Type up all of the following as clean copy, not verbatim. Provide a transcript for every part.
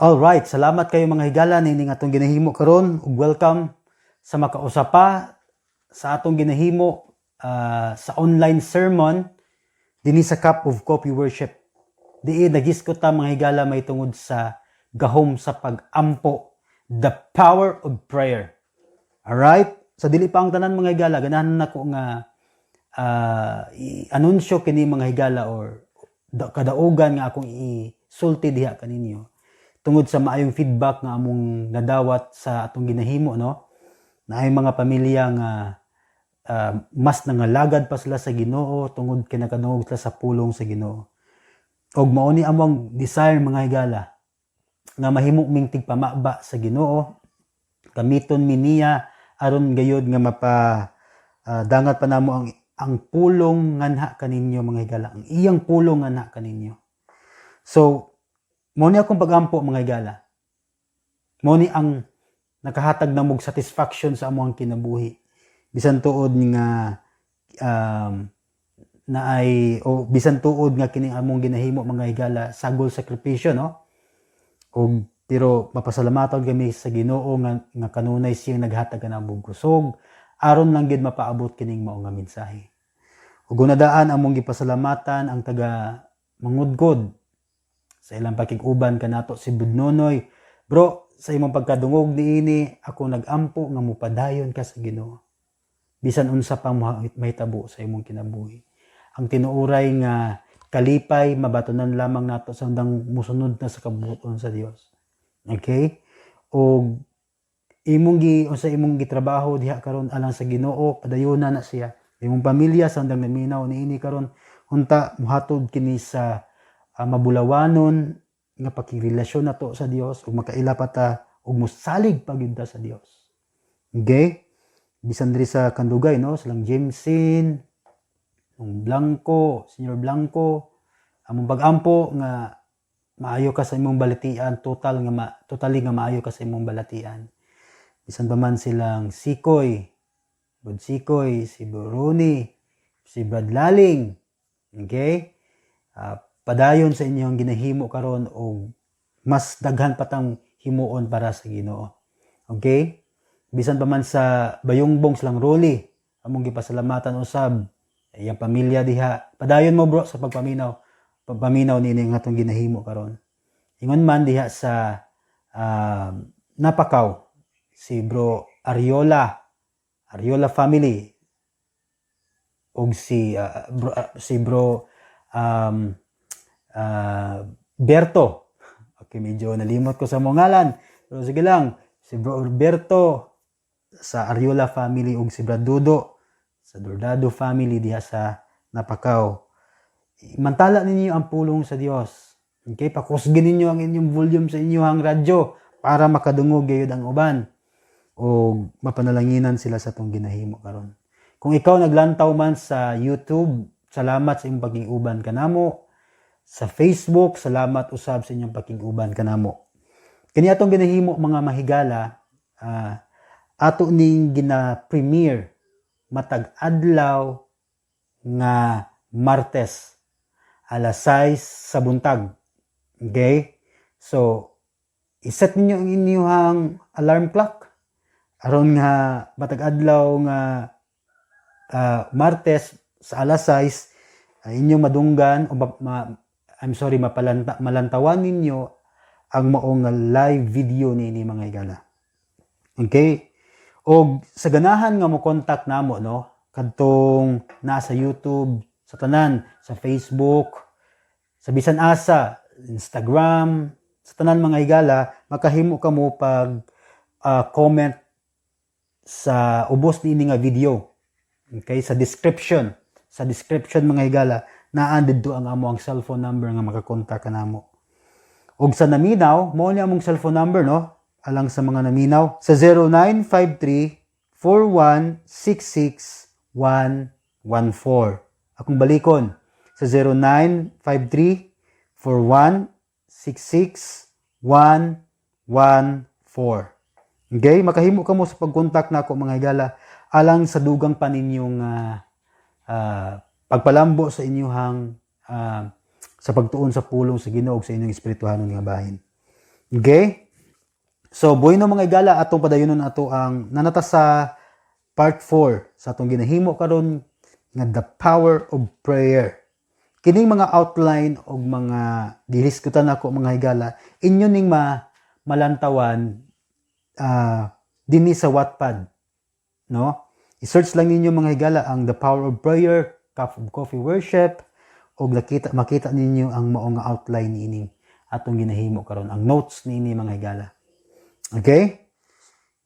Alright, salamat kayo mga higala nining atong ginahimo karon ug welcome sa makausapa sa atong ginahimo sa online sermon dinhi sa Cup of Coffee Worship. Diin nagisgot ta mga higala may tungod sa gahom sa pag-ampo, the power of prayer. Alright? Sa dili pa ang tanan mga higala, ganahan nako nga i-anunsyo kini mga higala or kadaugan nga akong isulti diha kaninyo tungod sa maayong feedback nga among nadawat sa atong ginahimo, no? Na ay mga pamilya nga mas nangalagad pa sila sa Ginoo tungod kinakadungog sila sa pulong sa Ginoo. Og mao ni among desire mga higala nga mahimo ming tigpamaba sa Ginoo, kamiton mi niya aron gayud nga dangat pa namo ang pulong nganha kaninyo mga higala, ang iyang pulong nganha kaninyo. So mao ni akong pagampo mga higala. Mao ni ang nakahatag na mog satisfaction sa among kinabuhi. Bisan tuod nga bisan tuod nga kini among ginahimo mga higala sagol sakripisyo, no? Pero mapasalamaton kami sa Ginoo nga kanunay siyang naghatag kanang kusog aron lang gid mapaabot kining mao nga mensahe. Ug gunadaan among gipasalamatan ang taga mangudgod sa ilang pakiguban kanato si Budnonoy. Bro, sa imong pagkadungog niini ako nagampo nga mupadayon ka sa Ginoo. Bisan unsa pa mahitabo sa imong kinabuhi. Ang tinuuray nga kalipay mabatunan lamang nato sa undang musunod na sa kabuton sa Dios. Okay? O imong gitrabaho diha karon alang sa Ginoo, padayona na siya. Imong pamilya sa undang naminaw niini karon unta muhatod kini sa mabulawanon nga pakirelasyon nato sa Dios ug makaila pa ta ug mosalig pagyud ta sa Dios. Okay? Bisan diri sa Kandugay, no, silang Jamesin, Blanco, Senior Blanco, among pagampo nga maayo ka sa imong balatian, totally nga maayo ka sa imong balatian. Bisan pa man silang Sikoy, Bud Sikoy, si Boroni, si Brad Laling. Okay? Padayon sa inyong ginahimo karon og mas daghan patang himuon para sa Ginoo. Okay? Bisan pa man sa Bayongbong silang Roli, among gipasalamatan usab iyang pamilya diha. Padayon mo bro sa pagpaminaw niini nga atong ginahimo karon. Ingon man diha sa Napakaw si Bro Ariola family og si Bro Berto. Okay, medyo nalimot ko sa mga ngalan. Pero sige lang, si Bro Berto sa Ariola family ug si Bradudo sa Dordado family diha sa Napakaw. Mantala ninyo ang pulong sa Dios. Okay, pakusgin ninyo ang inyong volume sa inyong radyo para makadungog gayud ang uban o mapanalanginan sila sa tong ginahimo karon. Kung ikaw naglantaw man sa YouTube, salamat sa imong paging-uban kanamo. Sa Facebook, salamat usab sa inyong pakiguban kanamo. Kini atong ginahimo mga mahigala, ato ning gina-premiere matag adlaw nga Martes alas 6 sa buntag. Okay? So, iset ninyo ang inyong alarm clock aron nga matag adlaw nga Martes sa alas 6 inyong madunggan o malantawan ninyo ang maong live video niini mga higala. Okay? O sa ganahan nga mo contact namo, no, kadtong nasa YouTube, sa tanan, sa Facebook, sa bisan asa, Instagram, sa tanan mga higala, makahimo ka mo pag comment sa ubos niini nga video. Okay? Sa description mga higala, naa didto ang among cellphone number nga makakontak kanamo. Og sa naminaw, mao ni among cellphone number, no? Alang sa mga naminaw sa 0953-4166114. Akong balikon sa 0953-4166114. Okay, makahimo ka mo sa pagkontak nako mga higala alang sa dugang pa ninyong pagpalambo sa inyong sa pagtuon sa pulong sa Ginoo sa inyong espirituhanon nga bahin. Okay? So, bueno mga higala, atong padayonon ato ang nanata sa part 4 sa atong ginahimo karon nga the power of prayer. Kining mga outline o mga dihiskutan ako mga higala, inyo ning malantawan dinhi sa Wattpad, no? I-search lang ninyo mga higala ang The Power of Prayer, Cup of Coffee Worship, o makita ninyo ang mao nga outline niini atong ginahimo karon, ang notes niini mga higala. Okay?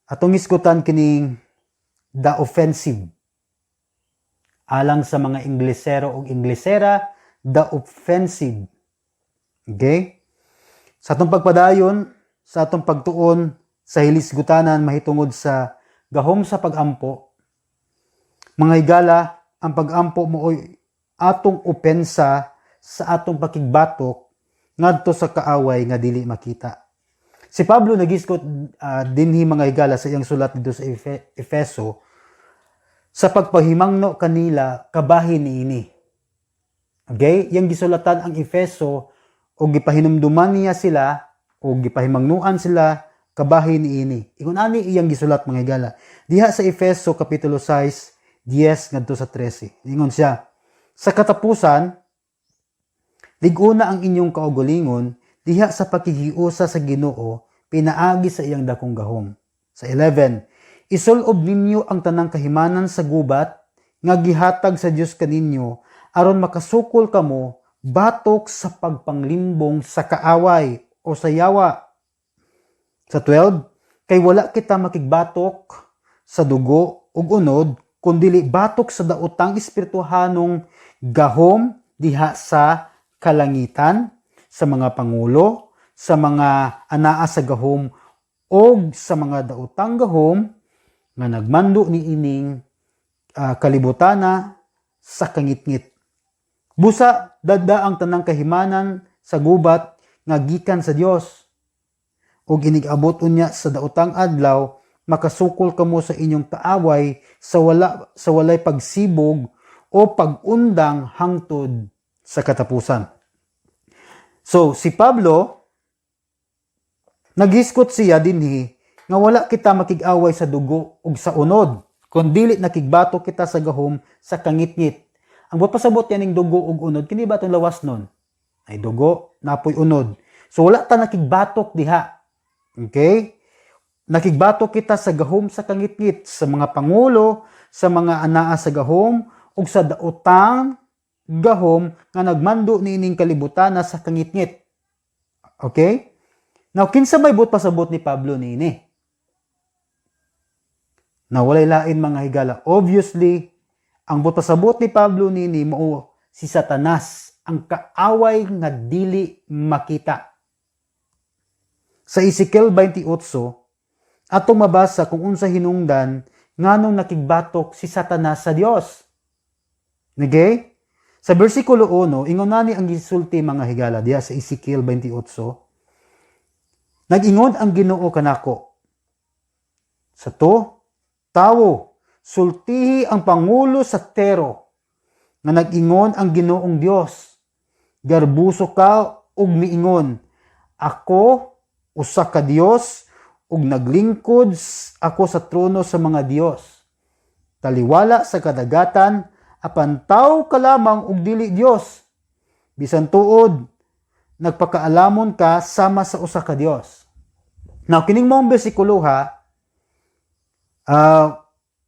Atong iskutan kining the offensive. Alang sa mga Inglesero o Inglesera, the offensive. Okay? Sa atong pagpadayon, sa atong pagtuon sa hilisgutanan mahitungod sa gahom sa pagampo, mga higala, ang pagampo mo oy atong opensa sa atong pakigbatok ngadto sa kaaway nga dili makita. Si Pablo nagiskot dinhi mga higala sa iyang sulat dito sa Efeso sa pagpahimangno kanila kabahin niini. Okay? Yang gisulatan ang Efeso o gipahinumduman niya sila o gipahimangnuan sila kabahin niini. Ingon ani iyang gisulat mga higala. Diha sa Efeso kapitulo 6 10 ngadto sa 13. Ingon siya, sa katapusan, liguna ang inyong kaugalingon diha sa pakigiusa sa Ginoo pinaagi sa iyang dakong gahom. Sa 11, isulob ninyo ang tanang kahimanan sa gubat nga gihatag sa Dios kaninyo aron makasukol kamo batok sa pagpanglimbong sa kaaway o sa yawa. Sa 12, kay wala kita makigbatok sa dugo ug unod kundili batok sa daotang espirituhanong gahom diha sa kalangitan, sa mga pangulo, sa mga anaa sa gahom o sa mga daotang gahom nga nagmando ni ining kalibutana sa kangitngit. Busa dadda ang tanang kahimanan sa gubat nga gikan sa Dios. Ug inig-abot unya sa daotang adlaw makasukol kamo sa inyong kaaway sa walay pagsibog o pag-undang hangtod sa katapusan. So, si Pablo, naghiskot siya dinhi nga wala kita makig-away sa dugo ug sa unod, kundi nakigbato kita sa gahom sa kangitngit. Ang pasabot yaning dugo ug unod, kini ba itong lawas nun? Ay dugo, napoy unod. So, wala ta nakigbatok diha. Okay? Nakigbato kita sa gahom sa kangitngit, sa mga pangulo, sa mga anaa sa gahom, ug sa daotang gahom nga nagmando niining kalibutana sa kangitngit. Okay? Now, kinsa may pasabot ni Pablo niini? Na walay lain mga higala. Obviously, ang pasabot ni Pablo niini mao si Satanas, ang kaaway nga dili makita. Sa Ezekiel 28, atong mabasa kung unsa hinungdan nganong nakigbatok si Satanas sa Dios. Okay? Sa bersikulo 1, ingon nani ang gisulti mga higala diha sa Ezekiel 28. Nag-ingon ang Ginoo kanako. Sa to, tawo, sultihi ang pangulo sa Tero nga nag-ingon ang Ginoong Dios. Garbuso ka ug miingon, ako usa ka Dios ug naglingkod ako sa trono sa mga Dios. Taliwala sa kadagatan, apan taw ka lamang ug dili Dios. Bisan tuod, nagpakaalamon ka sama sa usa ka Dios. Now, kining mong bersikulo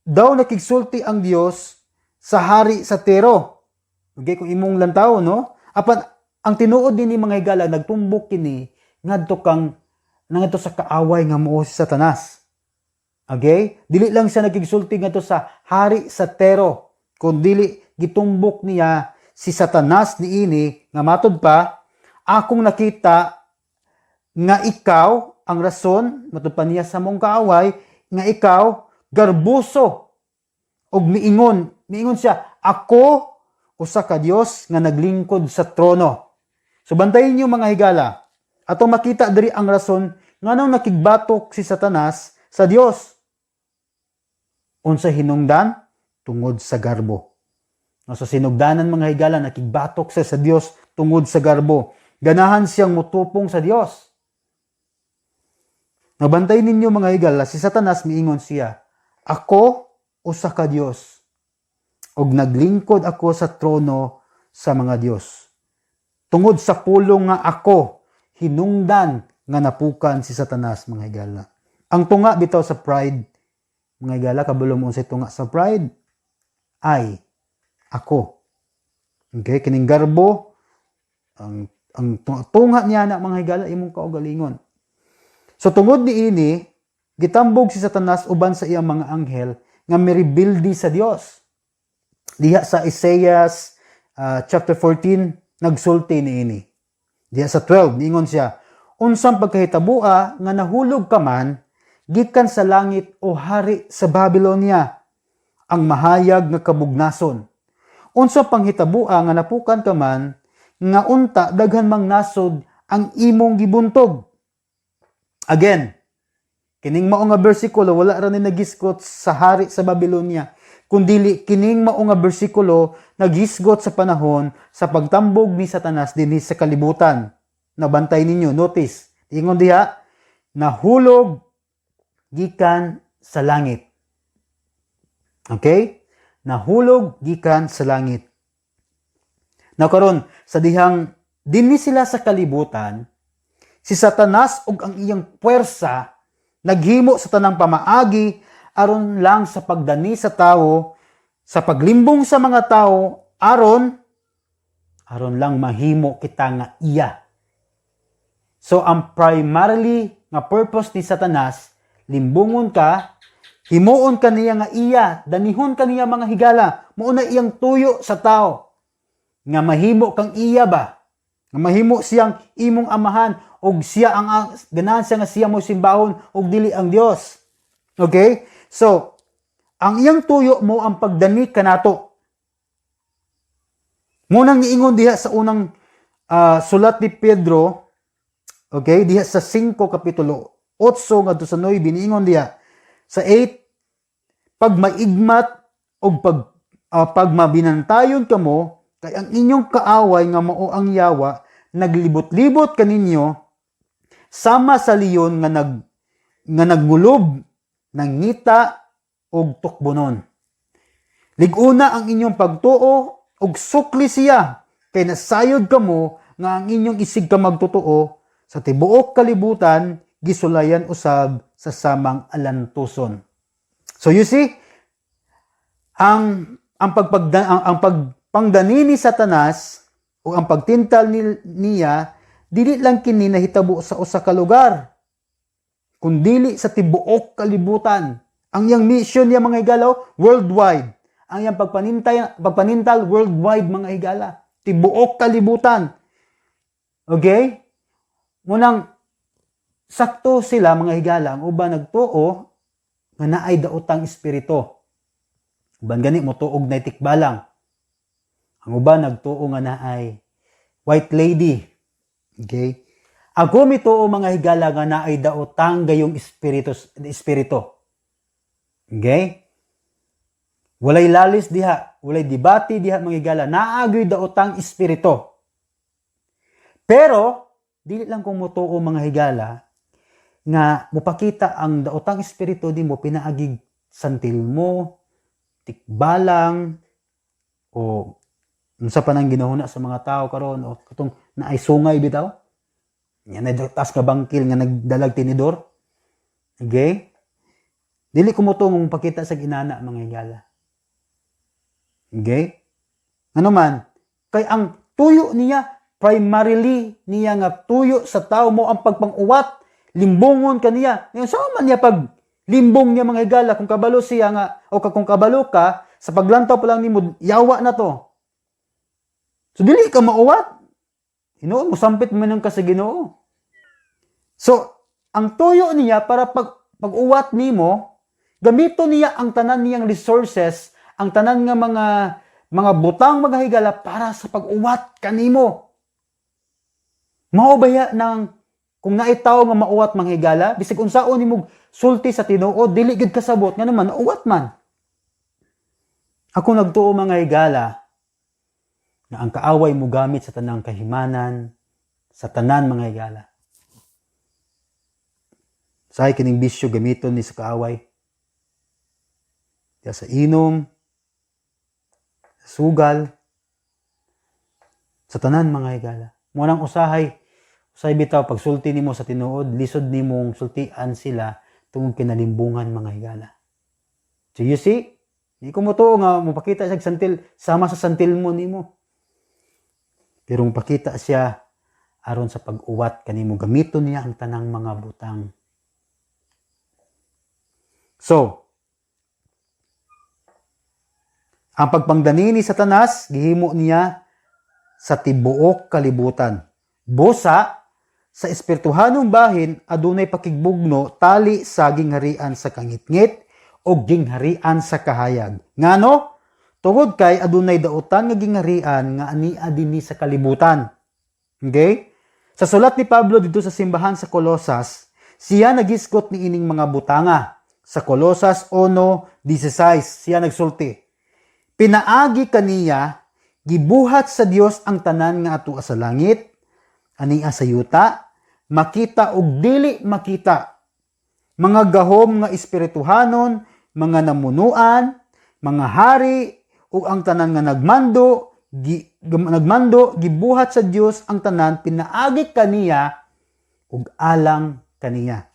daw nakigsulti ang Dios sa hari sa Tero. Okay, kung imong lantaw, no? Apan, ang tinuod din ni mga higala, nagtumbok kini, ngadto sa kaaway nga mao si Satanas. Okay? Dili lang siya nagigsulti ngadto sa hari sa Tero, kundi gitumbok niya si Satanas niini nga matud pa, akong nakita nga ikaw ang rason matud pa niya sa mong kaaway nga ikaw garbuso ug miingon siya, ako usa ka Dios nga naglingkod sa trono. So bantayin niyo mga higala, ato makita diri ang rason nganong nakigbatok si Satanas sa Dios. Unsa hinungdan? Tungod sa garbo. So sinugdanan mga higala, nakigbatok sa Dios tungod sa garbo. Ganahan siyang mutupong sa Dios. Nabantay ninyo mga higala, si Satanas miingon siya, ako usa ka Dios, og naglingkod ako sa trono sa mga Dios. Tungod sa pulong nga ako, hinungdan nga napukan si Satanas mga higala. Ang tunga bitaw sa pride, mga higala, kabulong mo sa tunga sa pride, ay ako. Okay, kining garbo, ang tunga niya na mga higala, imong kaugalingon. So tungod ni ini, gitambog si Satanas uban sa iyang mga anghel nga miribildi sa Dios. Diha sa Isaiah chapter 14, nagsulti ni ini. Diha sa 12, niingon siya, unsang pagkahitabua nga nahulog ka man, gikan sa langit o hari sa Babylonia, ang mahayag nga kabugnason. Unsang panghitabua nga napukan ka man, nga unta daghan mang nasod ang imong gibuntog. Again, kining mao nga bersikulo wala ra ni nagisgot sa hari sa Babylonia, kundili kining mao nga bersikulo nagisgot sa panahon sa pagtambog ni Satanas dinhi sa kalibutan. Nabantay ninyo, notice, ingon diha, nahulog gikan sa langit. Okay? Nahulog gikan sa langit. Now karon sa dihang dinhi sila sa kalibutan, si Satanas ug ang iyang puwersa naghimo sa tanang pamaagi aron lang sa pagdani sa tawo, sa paglimbong sa mga tawo aron lang mahimo kita nga iya. So ang primarily nga purpose ni Satanas, limbungon ka, himuon ka niya nga iya, danihon ka niya mga higala, mao na iyang tuyo sa tao nga mahimo kang iya ba, nga mahimo siyang imong amahan, og siya ang ganansya nga siya mo simbahon og dili ang Dios. Okay? So, ang iyang tuyo mo ang pagdani kanato. Munang niingon diha sa unang sulat ni Pedro, okay, diha sa 5 kapitulo 8 ngadto sa 9 niingon diha sa 8, pag maigmat og pag mabinantayon kamo kay ang inyong kaaway nga mao ang yawa naglibot-libot kaninyo sama sa leon nga nagmulob ng ngita og tukbonon. Liguna ang inyong pagtuo og sukli siya kay nasayod kamo nga ang inyong isig ka magtutuo sa tibuok kalibutan gisulayan usab sa samang alantuson. So you see, ang pagpangdani ni Satanas o ang pagtintal niya dili lang kini nahitabo sa usa ka lugar, kundili sa tibuok kalibutan. Ang iyang mission niya mga higala worldwide. Ang iyang pagpanintal worldwide mga higala, tibuok kalibutan. Okay? Munang sakto sila mga higala, ang uban nagtuo nga naay daotang espiritu. Uban gani mo tuog na tikbalang. Ang uban nagtuo nga naay white lady. Okay? Ako mituo mga higala nga naay daotang gayong espiritu. Okay? Walay lalis diha, walay debate diha mga higala, naagay daotang espiritu. Pero dili lang kung mutuo mga higala nga mupakita ang daotang espiritu di mo pinaagig santil mo, tikbalang, o unsa pa nang ginahuna sa mga tao karon o katong naay sungay bitaw. Yan na taas nga bangkil nga nagdalag tinidor. Okay? Dili ko mutong pakita sa ginana mga higala. Okay? Ano man, kay ang tuyo niya, primarily niya nga tuyo sa tao mo ang pagpanguwat, limbongon ka niya. Ngayon, saan man niya pag limbong niya mga higala, kung kabalo siya nga, o kung kabalo ka, sa paglantaw pa lang ni mo, yawa na to. So, dili ka mauwat. Hinuon mo, sampit mo nang ka sa Ginoo. So, ang tuyo niya para pag-uwat nimo, gamito niya ang tanan niyang resources, ang tanan nga mga butang mga higala para sa pag-uwat kanimo. Mao baya nang kung naitaw nga mauwat mga higala, bisig unsaon nimo sulti sa Tinoo, dili gid kasabot nga naman uwat man. Ako nagtuo mga higala na ang kaaway mo gamit sa tanang kahimanan, sa tanan mga higala. Usahay kining bisyo gamiton ni sa kaaway. Diya sa inom, sa sugal, sa tanan mga higala. Munang usahay bitaw pagsulti nimo sa tinuod, lisod nimong sultian sila tungod kinalimbungan mga higala. So you see, di ko mo to nga mapakita siya santil, sama sa santil mo nimo. Pero mapakita siya aron sa pag-uwat kanimo gamiton niya ang tanang mga butang. So, ang pagpangdani ni Satanas gihimo niya sa tibuok kalibutan. Busa sa espirituhanong bahin adunay pakigbugno tali sa gingharian sa kangitngit o gingharian sa kahayag. Ngano? Tungod kay adunay dautan nga gingharian nga ania dinhi sa kalibutan. Okay? Sa sulat ni Pablo dito sa simbahan sa Colosas, siya nagisgot ni ining mga butanga. Sa Colosas 1:16, siya nagsulti. Pinaagi kaniya gibuhat sa Dios ang tanan nga atua sa langit, ania sa yuta, makita ug dili makita, mga gahom nga espirituhanon, mga namunuan, mga hari, ug ang tanan nga nagmando, gibuhat sa Dios ang tanan, pinaagi kaniya ug alang kaniya.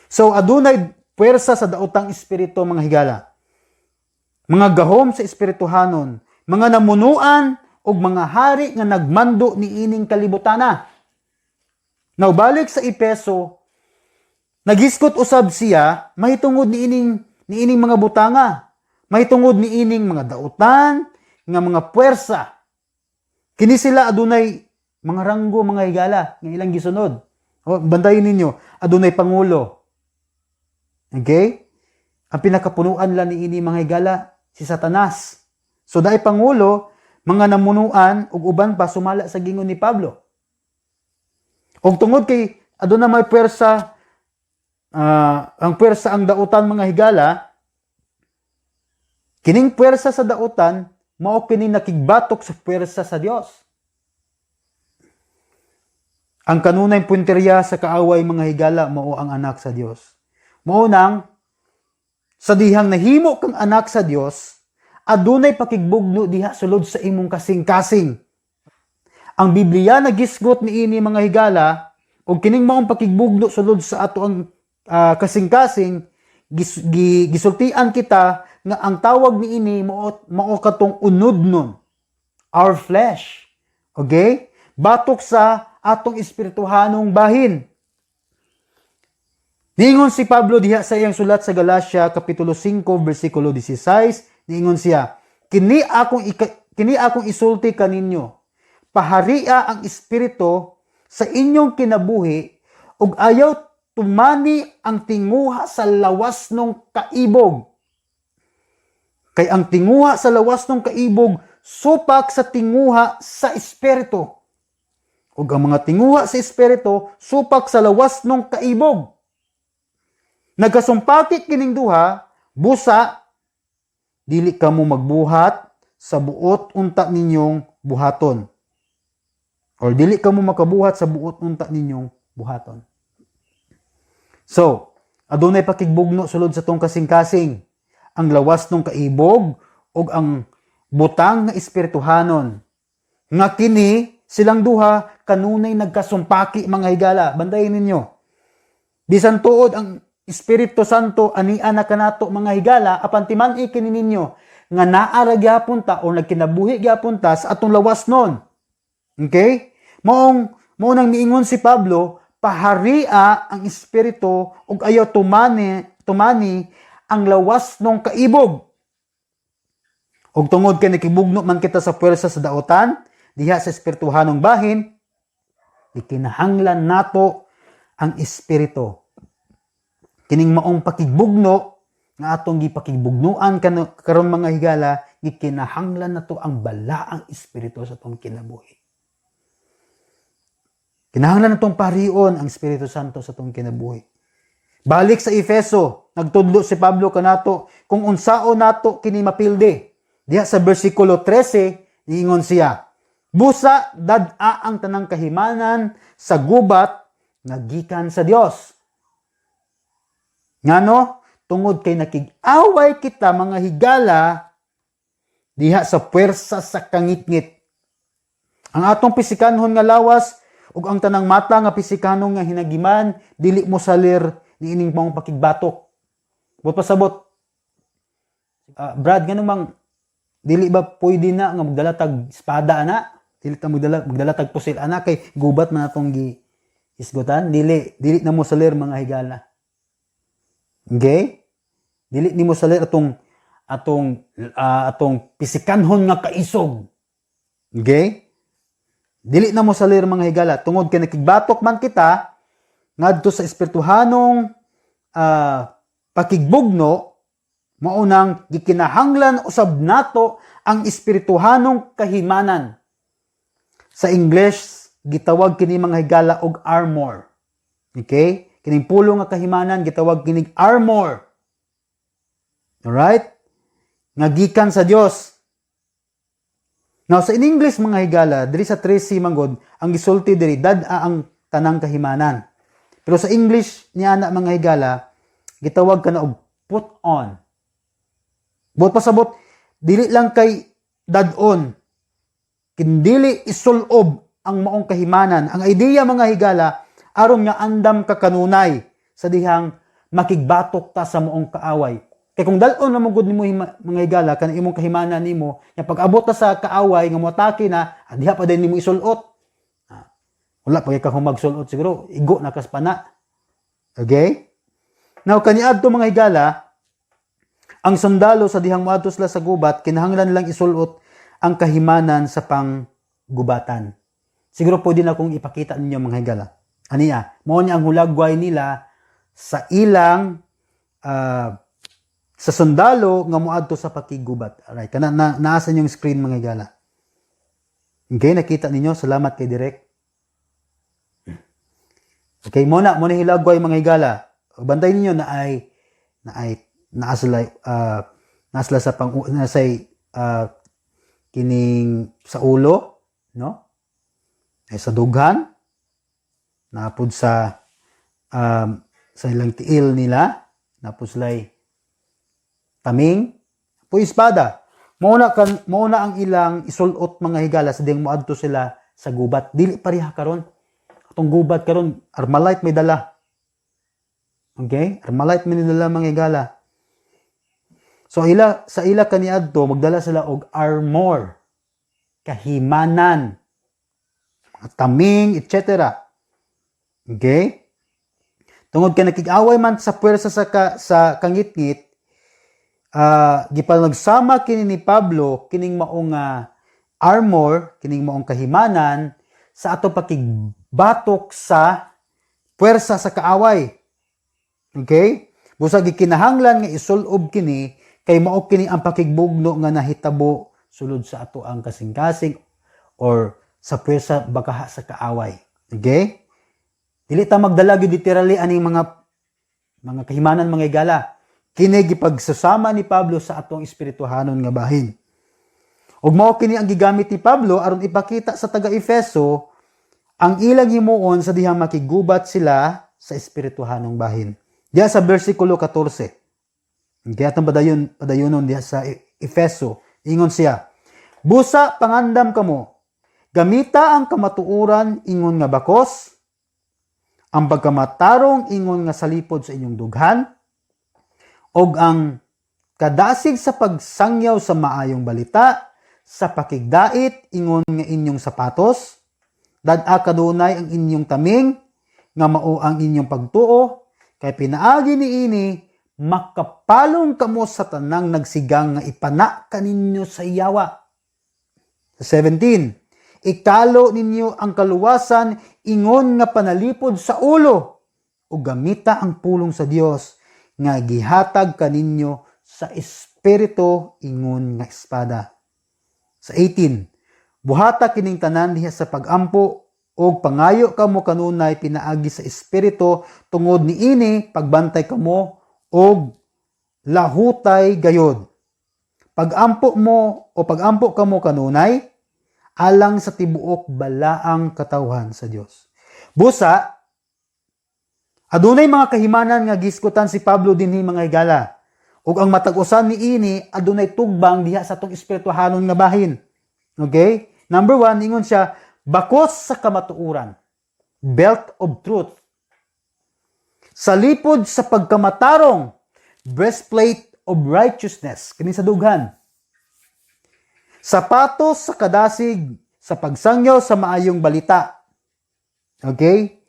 So adunay puwersa sa daotang espiritu mga higala. Mga gahom sa espirituhanon, mga namunuan ug mga hari nga nagmando ni ining kalibutana. Now balik sa Epeso, nagisgot usab siya mahitungod ni ining mga butanga, mahitungod ni ining mga dautan nga mga puwersa. Kini sila adunay mga ranggo mga higala nga ilang gisunod. O bantayin ninyo, adunay pangulo. Okay? Ang pinakapunuan lang ni ini mga higala si Satanas. So dahil pangulo, mga namunuan ug uban pa sumala sa gingon ni Pablo. Og tungod kay aduna may puwersa, ang puwersa ang dautan mga higala, kining puwersa sa dautan mao kining nakigbatok sa puwersa sa Dios. Ang kanunay punteriya sa kaaway mga higala mao ang anak sa Dios. Mao nang sa dihang nahimo kang anak sa Dios, adunay pakigbugno diha sulod sa imong kasing-kasing. Ang Biblia nagisgot ni ini mga higala ug kining maong pakigbugno sulod sa ato ang kasing-kasing gisultian kita nga ang tawag ni ini mao katong unodnon, our flesh. Okay? Batok sa atong espirituhanong bahin. Niingon si Pablo diha sa iyang sulat sa Galacia kapitulo 5 bersikulo 16, niingon siya, kini akong isulti kaninyo, paharia ang espiritu sa inyong kinabuhi ug ayaw tumani ang tinguha sa lawas ng kaibog. Kay ang tinguha sa lawas ng kaibog supak sa tinguha sa espiritu. Ug ang mga tinguha sa espiritu supak sa lawas ng kaibog. Nagkasumpati kining duha, busa, dili kamo magbuhat sa buot unta ninyong buhaton. Or dili kamo makabuhat sa buot unta ninyong buhaton. So, adunay pakigbugno sulod sa tong kasing-kasing, ang lawas ng kaibog ug ang butang nga espirituhanon. Nga kini silang duha kanunay nagkasumpaki mga higala. Bantayin ninyo. Bisan tuod ang Espiritu Santo ania na kanato mga higala apan timan-i kini ninyo nga naara gyapon ta o nagkinabuhi gyapon ta sa atong lawas nun. Okay? Mao nang miingon si Pablo, paharia ang espiritu ug ayaw tumani ang lawas ng kaibog. Ug tungod kay nakibugno man kita sa puwersa sa daotan diha sa espirituhanong bahin, ikinahanglan nato ang espiritu. Kining maong pakigbugno nga atong gipakigbugnuan karon mga higala, gikinahanglan nato ang balaang espiritu sa atong kinabuhi. Kinahanglan natong parion ang Espiritu Santo sa atong kinabuhi. Balik sa Efeso, nagtudlo si Pablo kanato kung unsao nato kini mapildi. Diha sa bersikulo 13, niingon siya, busa dad-a ang tanang kahimanan sa gubat nga gikan sa Dios. Ngano? Tungod kay nakig-away kita mga higala diha sa puwersa sa kangitngit. Ang atong pisikanhon nga lawas ug ang tanang mata nga pisikanon nga hinagiman dili mo salir ni ining mong pakigbatok. But pasabot, Brad, ganun mang dili ba pwede na nga magdala tag espada ana? Dili ta magdala tag pusil ana kay gubat man atong isgutan? Dili na mo salir mga higala. Okay? Dili ni mo salir atong pisikanhon nga kaisog. Okay? Dili na mo salir mga higala tungod kay nakigbatok man kita ngadto sa espirituhanong pakigbugno maunang gikinahanglan usab nato ang espirituhanong kahimanan. Sa English gitawag kini mga higala og armor. Okay? Kining pulo nga kahimanan gitawag kining armor. Alright? Nga gikan sa Dios. Now, sa in English, mga higala, diri sa 13 manggod, ang gisulti diri, dad-a ang tanang kahimanan. Pero sa English, niya na mga higala, gitawag ka na og put on. Buot pasabot, dili lang kay dad-on, kindili isulob ang maong kahimanan. Ang idea, mga higala, aron nga andam ka kanunay sa dihang makigbatok ta sa maong kaaway. Kaya kung dalon na mugod nimo mga higala kanang imong kahimanan nimo, nya pag-abot ta sa kaaway nga moatake na, diha pa din nimo isulot. Wala pa ka humagsulot siguro, igo na kas pana. Okay? Now kaniadto mga higala, ang sundalo sa dihang moadto sila sa gubat kinahanglan lang isulot ang kahimanan sa panggubatan. Siguro pwede na kong ipakita ninyo mga higala. Aniya, mao ni ang hulagway nila sa ilang sa sundalo nga moadto sa pakigubat. Alright, kana naasan yung screen mga higala. Okay, nakita ninyo. Salamat kay Direk. Okay, muna hilagway mga higala. Bantay ninyo nasla sa kining sa ulo, no? Ay sa dughan, napud sa ilang tiil nila, napud sila'y taming, po espada. Mauna ang ilang isulot mga higala sa ding moadto sila sa gubat. Dili pareha karon. Atong gubat karon Armalite may dala. Okay? Armalite may dala mga higala. So sa ila kaniadto magdala sila og armor, kahimanan, taming, etc. Okay? Tungod kay nakig-away man sa puwersa sa kangitngit, gipanagsama kini ni Pablo kining maong armor, kining maong kahimanan sa ato pakigbatok sa puwersa sa kaaway. Okay? Busa gikinahanglan nga isulob kini kay mao kini ang pakigbugno nga nahitabo sulod sa ato ang kasing-kasing or sa puwersa bakaha sa kaaway. Okay? Dili ta magdala gyud literally aning mga kahimanan mga higala. Kini gipagsusama ni Pablo sa atong espirituhanon nga bahin. Ug mao kini ang gigamit ni Pablo aron ipakita sa taga-Efeso ang ilang himuon sa dihang makigubat sila sa espirituhanong bahin. Diya sa bersikulo 14. Kaya atong padayonon diya sa Efeso, ingon siya, busa pangandam kamo, gamita ang kamatuoran ingon nga bakos, ang pagkamatarong ingon nga salipod sa inyong dughan, og ang kadasig sa pagsangyaw sa maayong balita, sa pakigdait ingon nga inyong sapatos, dad-a kadunay ang inyong taming, nga mao ang inyong pagtuo, kay pinaagi niini, makapalong kamo sa tanang nagsigang nga ipana kaninyo sa iyawa. Sa 17, ikalo ninyo ang kaluwasan ingon nga panalipod sa ulo, o gamita ang pulong sa Dios, nga gihatag kaninyo sa espiritu ingon nga espada. Sa 18, buhata kining tanan diha sa pagampo og pangayo kamo kanunay pinaagi sa espiritu tungod niini pagbantay kamo og lahutay gayod. Pagampo kamo kanunay alang sa tibuok balaang katawhan sa Dios. Busa Adunay mga kahimanan nga giskutan si Pablo dinhi mga higala. Ug ang matag-usan ni ini adunay tugbang diha sa tong espirituhanon nga bahin. Okay? Number 1, ingon siya, bakos sa kamatuoran, belt of truth. Sa lipod sa pagkamatarong, breastplate of righteousness, kini sa dughan. Sapatos sa kadasig, sa pagsangyaw sa maayong balita. Okay?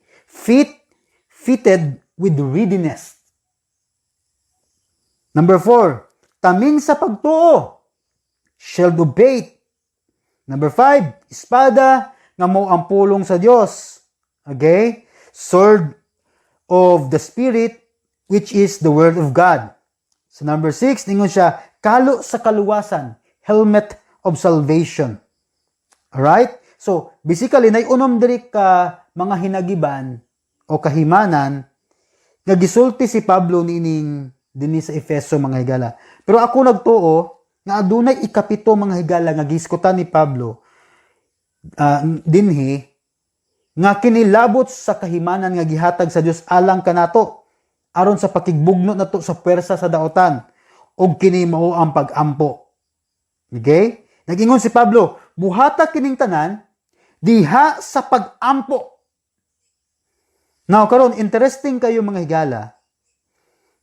Fitted with readiness. Number 4, taming sa pagtuo, shield of faith. Number 5, espada nga mao ang pulong sa Dios. Okay? Sword of the Spirit, which is the Word of God. So number 6, ningon siya, kalo sa kaluwasan, helmet of salvation. Alright? So, basically, naiunom diri ka mga hinagiban o kahimanan nga gisulti si Pablo dinhi sa Efeso mga higala. Pero ako nagtuo nga adunay ikapito mga higala nga giskutan ni Pablo dinhi nga kinilabot sa kahimanan nga gihatag sa Dios alang kanato aron sa pakigbugno nato sa puwersa sa daotan ug kini mao ang pag-ampo. Okay? Nagingon si Pablo, buhata kining tanan diha sa pag-ampo. Now karon interesting kayo mga higala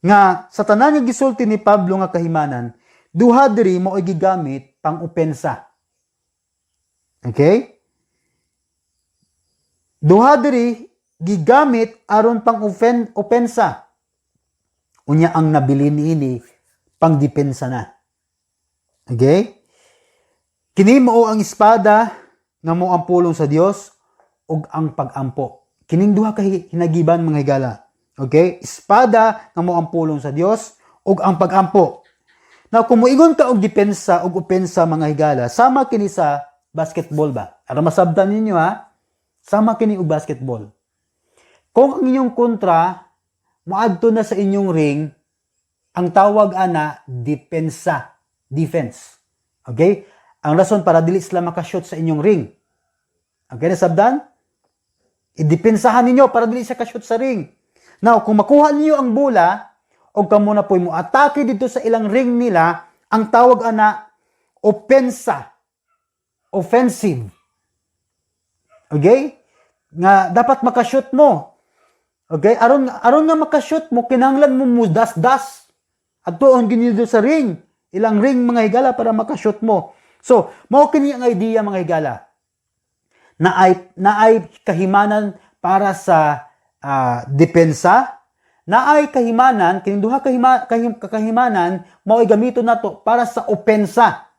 nga sa tanan nga gisulti ni Pablo nga kahimanan, duha diri mao gigamit pang opensa. Okay? Duha diri gigamit aron pang opensa. Unya ang nabili niini pang depensa na. Okay? Kini mao ang espada nga mao ang pulong sa Dios ug ang pag-ampo. Kining duha ka hinagiban mga higala. Okay? Espada nga mao ang pulong sa Dios ug ang pag-ampo. Now, kung muingon ka og depensa ug opensa mga higala, sama kini sa basketball ba? Para masabtan ninyo ha, sama kini og basketball. Kung ang inyong kontra moadto na sa inyong ring, ang tawag ana depensa, defense. Okay? Ang rason para dili sila makashoot sa inyong ring. Okay, nasabdan? Idepensahan ninyo para dili siya kashoot sa ring. Now, kung makuha niyo ang bola, o kamo na po'y mo atake dito sa ilang ring nila, ang tawag ana opensa, offensive. Okay? Nga dapat makashoot mo. Okay? Aron nga makashoot mo, kinahanglan mo mudas-das. At tuon ginido sa ring. Ilang ring mga higala para makashoot mo. So, mao kini ang idea mga higala. Naay kahimanan para sa depensa, naay kahimanan, kining duha kahimanan mao gamiton nato para sa opensa.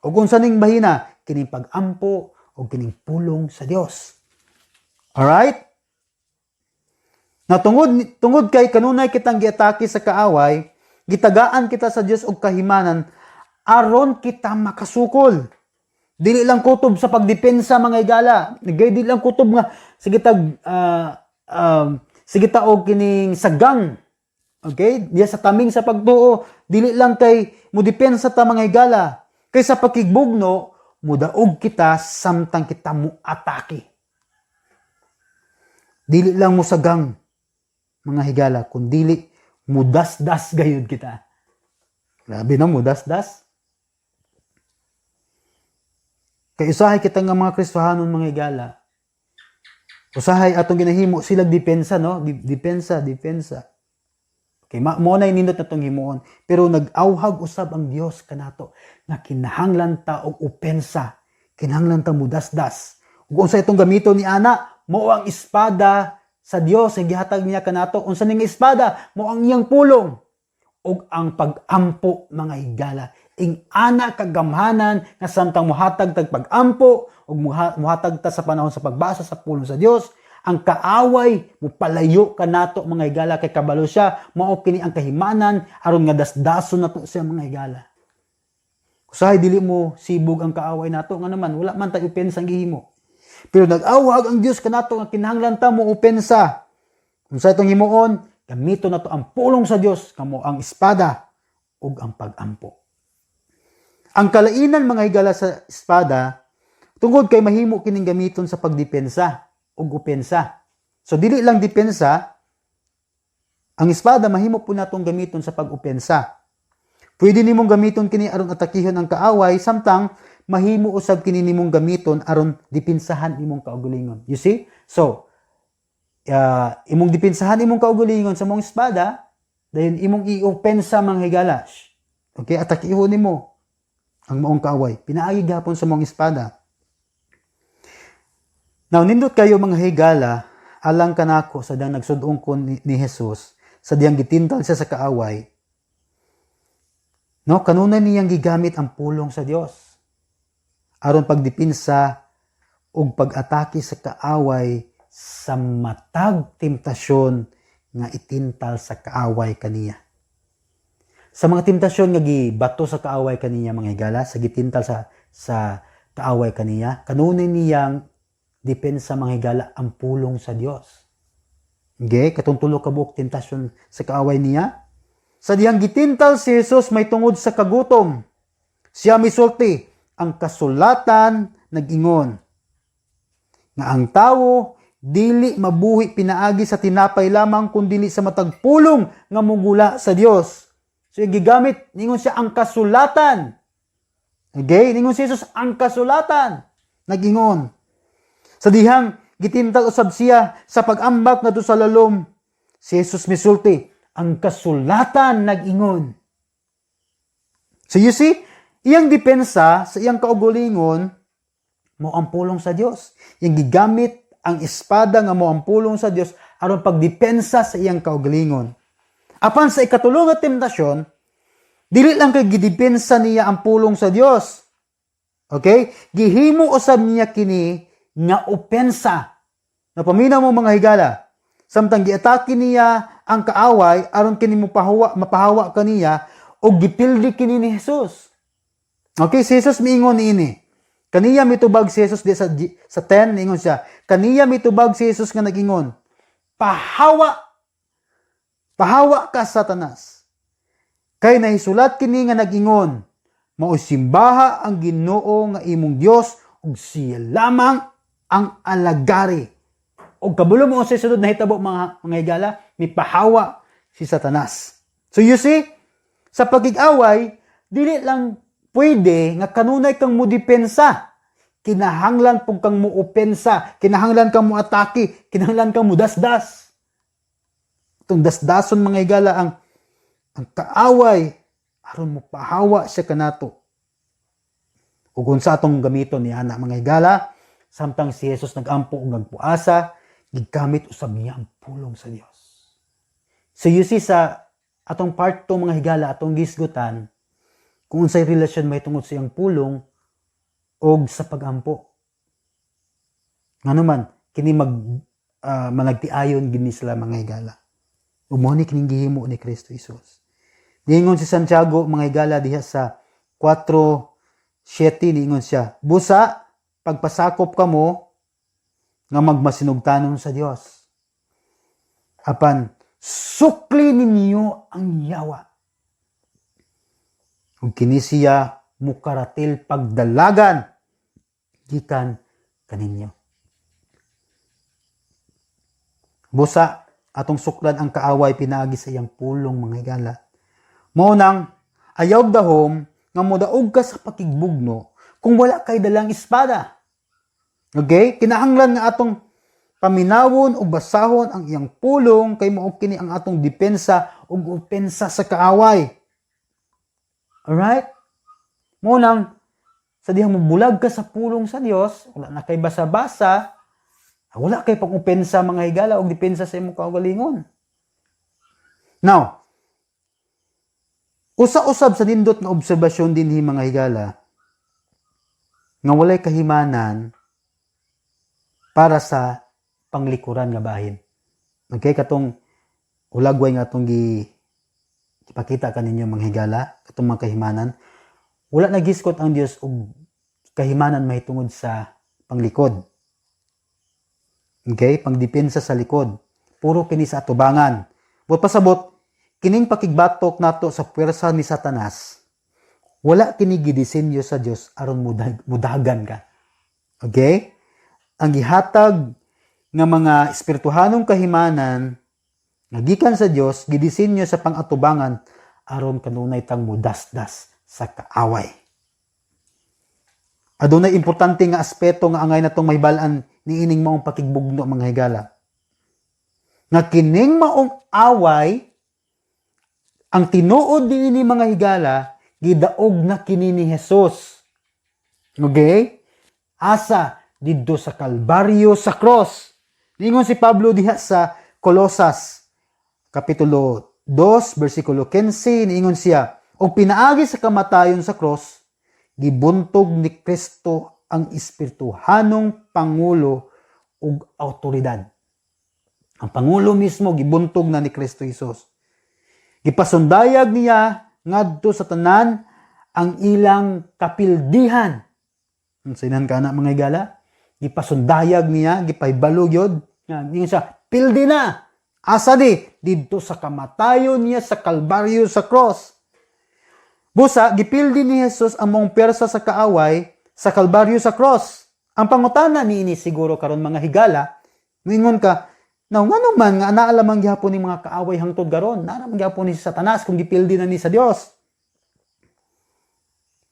Ug unsa ning bahina, kining pag-ampo o kining pulong sa Dios. Alright? Na tungod kay kanunay kitang giatake sa kaaway, gitagaan kita sa Dios og kahimanan aron kita makasukol. Dili lang kutob sa pagdepensa mga higala. Dili lang kutob nga sige ta og kining sagang. Okay? Diya sa taming sa pagtuo, dili lang kay mo depensa ta mga higala. Kay sa pakigbugno, mudaog kita samtang kita mo atake. Dili lang mo sagang mga higala, kundi mudas-das gayud kita. Grabe na mudas-das. Kay usahay kita nga mga Kristohanon mga higala. Usahay atong ginahimo silag depensa no, depensa. Okay, mo na nindot natong himuon, pero nag-awhag usab ang Dios kanato nga kinahanglan ta og opensa, kinahanglan ta mudas-das. Ug unsa itong gamiton ni ana, mao ang espada sa Dios nga gihatag niya kanato. Unsa ning espada, mao ang iyang pulong ug ang pag-ampo mga higala. Ing ana kagamhanan nga samtang muhatag tag pag-ampo ug muhatag ta sa panahon sa pagbasa sa pulong sa Dios, ang kaaway mupalayo kanato mga higala kay kabalo siya mao kini ang kahimanan aron nga dasdason nato siya mga higala. Usahay dili mo sibog ang kaaway nato nga naman wala man tayo opensa gihimo. Pero nag-awhag ang Dios kanato nga kinahanglan ta mo opensa. Unsa itong himuon, gamito nato ang pulong sa Dios kamo ang espada ug ang pag-ampo. Ang kalainan mga higala sa espada, tungod kay mahimo kining gamiton sa pagdepensa o opensa. So dili lang depensa, Ang espada mahimo po natong gamiton sa pag-opensa. Pwede nimong gamiton kini aron atakihon ang kaaway, samtang mahimo usab kini nimong gamiton aron dipinsahan imong kaugalingon. You see? So, imong dipinsahan imong kaugalingon sa mong espada, dayon imong i-opensa mga higala. Okay, atakihon nimo ang maong kaaway. Pinaagi gapon sa mong espada. Now, nindot kayo mga higala, alang kanako sa diyang nagsudong ko ni Jesus, sa diyang gitintal siya sa kaaway, no, kanunay niyang gigamit ang pulong sa Dios aron pagdipinsa ug pag-atake sa kaaway sa matag temptasyon nga itintal sa kaaway kaniya. Sa mga temptasyon nga gibato sa kaaway kaniya mga higala, sa gitintal sa kaaway kaniya, kanunay niyang depensa mga higala ang pulong sa Dios. Okay, katong tulo ka buok tentasyon sa kaaway niya. Sa diyang gitintal si Jesus may tungod sa kagutom. Siya misulti, ang kasulatan nag-ingon nga ang tawo dili mabuhi pinaagi sa tinapay lamang kundi sa matag pulong nga mugula sa Dios. So gigamit ningon siya ang kasulatan. Okay, ningon si Jesus ang kasulatan nag-ingon. Sa dihang gitintal usab siya sa pag-ambak ngadto sa lalom, si Jesus misulti, ang kasulatan nag-ingon. So you see, iyang depensa sa iyang kaugalingon mo ang pulong sa Dios. Iyang gigamit ang espada nga mo ang pulong sa Dios aron pagdepensa sa iyang kaugalingon. Apan sa ikatulo nga temptasyon, dili lang kay gidepensa niya ang pulong sa Dios. Okay? Gihimo usab niya kini nga opensa. Napaminaw mo mga higala, samtang giatake niya ang kaaway aron kini mapahawa kaniya og gipildi kini ni Jesus. Okay, si Jesus miingon niini. Kaniya mitubag si Jesus di sa 10 niingon siya. Kaniya mitubag si Jesus nga nagingon, pahawa ka Satanas. Kay nahisulat kini nga nagingon, mao simbaha ang Ginoo nga imong Dios ug siya lamang ang alagari. O kabulo mo sa sunod na hitabo mga higala, mipahawa si Satanas. So you see, sa pagig-away, dili lang pwede nga kanunay kang mudepensa. Kinahanglan pug kang muopensa, kinahanglan kang muatake, kinahanglan kang mudasdas. Itong dasdason mga higala ang kaaway aron mo pahawa siya kanato. Ug unsa atong gamiton ni ana mga higala, samtang si Jesus nag-ampo ug nagpuasa, gigamit usab niya ang pulong sa Dios. So you see sa atong part 2 mga higala, atong gisgutan, kung unsay relasyon may tungod sa iyang pulong og sa pag-ampo. Ngano man, kini managtiayon gini sila mga higala. Umo ni kining gihimo ni Kristo Jesus. Niingon si Santiago mga higala diha sa 4:7 niingon siya, busa pagpasakop kamo nga magmasinugtanon sa Dios. Apan sukli ninyo ang yawa. Ug kini siya mukaratil pagdalagan gikan kaninyo. Busa atong suklan ang kaaway pinaagi sa iyang pulong mga higala. Mao nang ayaw dahom nga modaog ka sa pakigbugno kung wala kay dalang espada. Okay? Kinahanglan nga atong paminawon o basahon ang iyang pulong kay mao kini ang atong depensa ug opensa sa kaaway. Alright? Mo nang sa dihang mabulag ka sa pulong sa Dios, wala na kay basa-basa, wala kay pang-opensa mga higala og depensa sa imong kaugalingon. Now, usa-usab sa nindot nga obserbasyon dinhi mga higala nga walay kahimanan para sa panglikuran nga bahin. Okay, katong ulagway nga atong ipakita kaninyo mga higala, katong mga kahimanan, wala nagiskot ang Dios og kahimanan mahitungod sa panglikod. Okay, pangdepensa sa likod. Puro kini sa atubangan. But pasabot, kining pakigbatok nato sa puwersa ni Satanas, wala kini gidisenyo sa Dios aron mudagan ka. Okay? Ang gihatag nga mga espirituhanong kahimanan Nagikan sa Dios gidisenyo sa pangatubangan aron kanunay tang mudasdas sa kaaway. Adunay importante nga aspeto nga angay natong mahibalan niining maong pakigbugno mga higala. Nga kining maong away ang tinuod niini mga higala gidaog na kini ni Hesus. Okay? Asa didto sa Kalbaryo sa cross. Ningon si Pablo diha sa Colosas kapitulo 2 bersikulo 15 niingon siya, "Og pinaagi sa kamatayon sa cross, gibuntog ni Kristo ang espirituhanong pangulo ug awtoridad." Ang pangulo mismo gibuntog na ni Kristo Jesus. Gipasundayag niya ngadto sa tanan ang ilang kapildihan. Sinan ka na mga higala? Gipasundayag niya, gipahibalo gyud. Nga siya, pildi na. Asa di? Didto sa kamatayon niya sa Kalbaryo sa cross. Busa, gipildi ni Jesus ang mong persa sa kaaway sa Kalbaryo sa cross. Ang pangutana niini siguro karon mga higala, mingon ka, now nga naman nga naalamang gyapon ni mga kaaway hangtod garon, naalamang gyapon ni Satanas kung gipildi na ni sa Dios.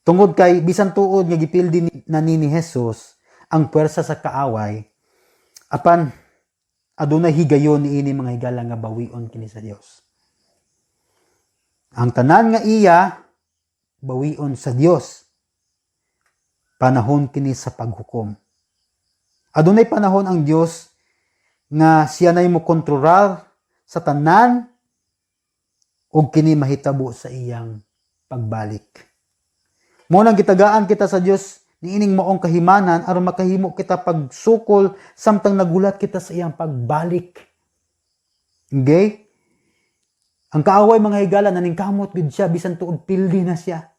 Tungod kay bisan tuod nga gipildi na ni Jesus ang puwersa sa kaaway, apan adunay higayon niini mga higala nga bawion kini sa Dios. Ang tanan nga iya bawion sa Dios. Panahon kini sa paghukom. Adunay panahon ang Dios nga siya nay mo kontrolar sa tanan ug kini mahitabo sa iyang pagbalik. Mo nang gitagaan kita sa Dios niining maong kahimanan aron makahimo kita pagsukol samtang nagulat kita sa iyang pagbalik. Okay? Ang kaaway mga higala naningkamot gid siya bisan tuod pildi na siya.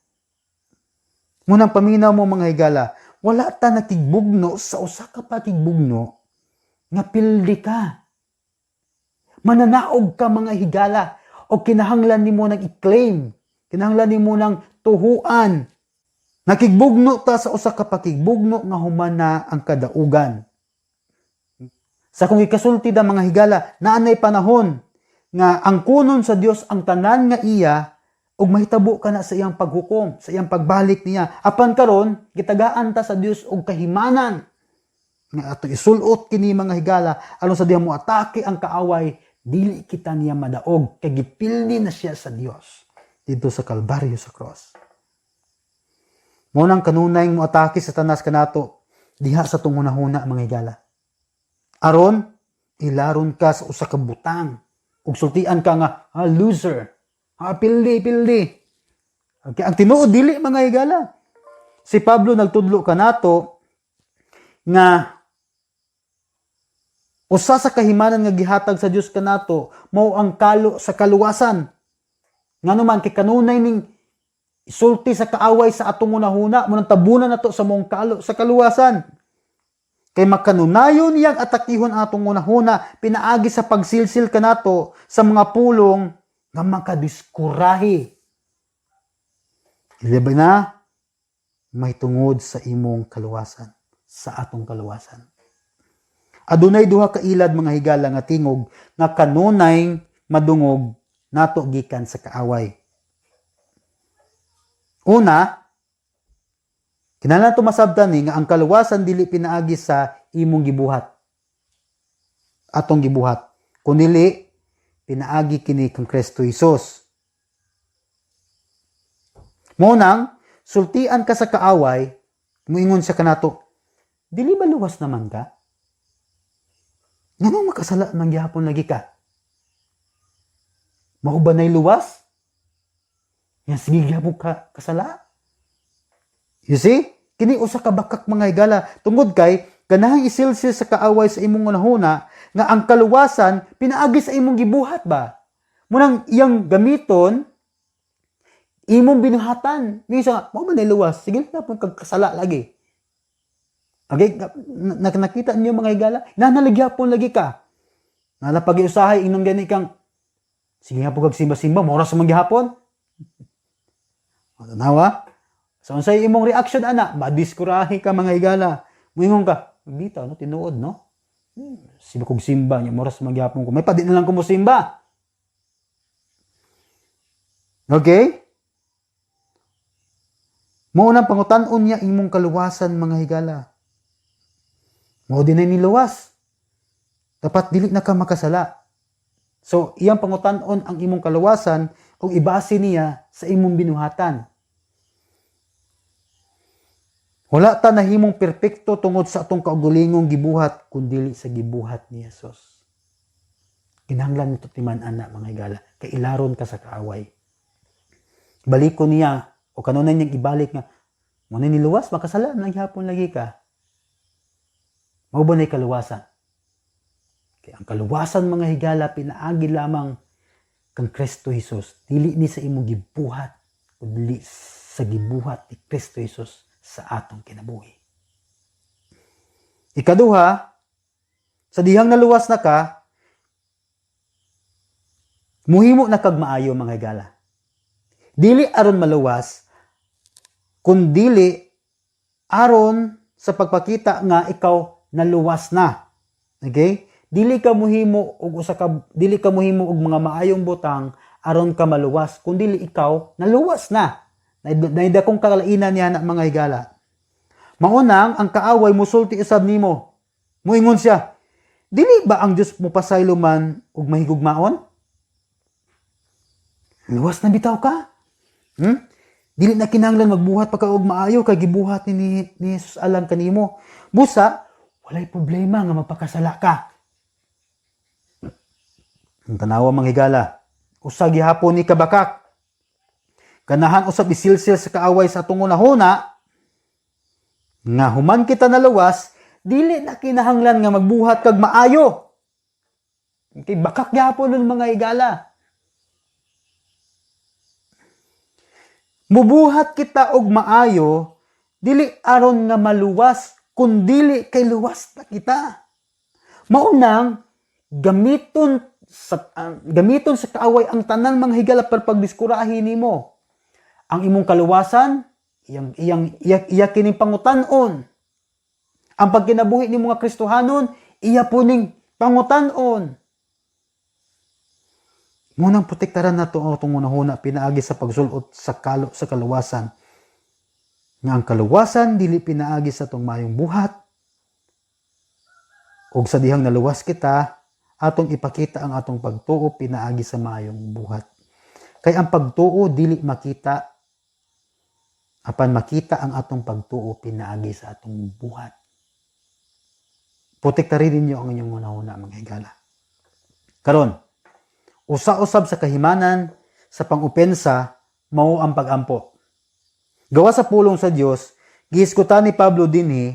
Munang paminaw mo mga higala, wala ta nakigbugno sa usa ka pakigbugno nga pildi ka. Mananaog ka mga higala o kinahanglan nimo nang i-claim, kinahanglan nimo nang tuhuan. Nakigbugno ta sa usa ka pakigbugno nga humana ang kadaugan. Sa kung ikasulti da mga higala, naanay panahon nga ang kunon sa Dios ang tanan nga iya ug mahitabo ka na sa iyang paghukom, sa iyang pagbalik niya. Apan karon gitagaan ta sa Dios og kahimanan nga ato isulot kini mga higala aron sa diha mo atake ang kaaway, dili kita niya madaog kay gipildi na siya sa Dios dito sa Kalbaryo sa cross. Mo nang kanunay mo atake sa Satanas kanato diha sa tungunahuna mga higala. Aron ilaron ka sa usa ka butang ug sultian ka nga loser. Pildi. Okay, ang tinuod dili mga higala. Si Pablo nagtudlo kanato nga usa sa kahimanan nga gihatag sa Dios kanato mao ang kalo sa kaluwasan. Nganuman kay kanunay ning isulti sa kaaway sa atong unahuna, munang tabunan nato sa mong kalo sa kaluwasan. Kay makanunayon niyang atakihon atong unahuna, pinaagi sa pagsilsil kanato sa mga pulong nga makadiskurahi. Ilabay na, may tungod sa imong kaluwasan, sa atong kaluwasan. Adunay duha ka ilad mga higala nga tingog nga kanunay madungog nato gikan sa kaaway. Una, kinahanglan nato masabtan nga ang kaluwasan dili pinaagi sa imong gibuhat. Atong gibuhat. Kunili pinaagi kini kang Kristo Jesus. Munang sultian ka sa kaaway, muingon sa kanato, dili ba luwas naman ka? Ngano makasala man gyapon lagi ka? Mao ba nay luwas? Yan sige gyapon ka kasala? You see? Kini usa ka bakak mga higala tungod kay ganahang isilsil sa kaaway sa imong unahuna nga ang kaluwasan pinaagi sa imong gibuhat ba? Munang iyang gamiton imong binuhatan. Misa, mao ba nay luwas? Sige gyapon kag kasala lagi. Okay, nakita niyo mga higala, nanalagyapon lagi ka. Nalapag-iusahay inong gani kang sige nga po kag simba-simba, moras man gihapon. Nawa? So unsay imong reaction ana? Madiskurahi ka mga higala. Muingon ka, bitaw no tinuod no. Sino kog simba nya moras man gihapon ko. May padi na lang ko mo simba. Okay? Mao nang pangutan-on niya imong kaluwasan mga higala. Mao din ay niluwas. Dapat dili na ka makasala. So, iyang pangutan-on ang imong kaluwasan ug ibase niya sa imong binuhatan. Wala ta nahimong perpekto tungod sa atong kaugulingong gibuhat kundi sa gibuhat ni Jesus. Kinahanglan nito timan-ana mga higala, kay ilaron ka sa kaaway. Baliko niya o kanunay niyang ibalik nga mo na niluwas makasala nang hapon lagi ka. Mao ba nay kaluwasan? Kaya ang kaluwasan mga higala pinaagi lamang kang Kristo Jesus, dili ni sa imong gibuhat kundi sa gibuhat ni Kristo Jesus sa atong kinabuhi. Ikaduha, sa dihang naluwas na ka, muhimo na kag maayo mga higala. Dili aron maluwas, kundili aron sa pagpakita nga ikaw naluwas na. Okay? Dili ka muhimo og mga maayong butang aron ka maluwas, kundili ikaw naluwas na. Naida kong kakalainan niya na mga higala. Maunang ang kaaway musulti usab nimo. Muingon siya, dili ba ang Dios mo pasaylo man og mahigugmaon? Luwas na bitaw ka? Dili na kinahanglan magbuhat pa ka og maayo kay gibuhat ni Jesus alang kanimo. Busa, walay problema nga magpakasala ka. Ang tanawa mga higala, usa gihapon ni kabakak. Ganahan usab isilsil sa kaaway sa atong unahuna nga human kita naluwas, dili na kinahanglan nga magbuhat kag maayo. Okay, bakak gihapon nun mga higala. Mubuhat kita og maayo, dili aron nga maluwas, kundili kay luwas na kita. Maunang gamiton sa kaaway ang tanan mga higala para pagdiskurahin nimo. Ang imong kaluwasan, iya kining pangutan-on. Ang pagkinabuhi ni mga Kristohanon, iya po ning pangutan-on. Munang protektaran na ito ang itong unahuna, pinaagi sa pagsulot sa kaluwasan. Nga ang kaluwasan, dili pinaagi sa itong mayong buhat. O sa dihang naluwas kita, atong ipakita ang atong pagtuo, pinaagi sa mayong buhat. Kaya ang pagtuo, dili makita, apan makita ang atong pagtuo, pinaagi sa atong buhat. Protektarin ninyo ang inyong unahuna mga higala. Karon, usa-usab sa kahimanan sa pangupensa mao ang pagampo. Gawa sa pulong sa Dios, gihisgutan ni Pablo dinhi,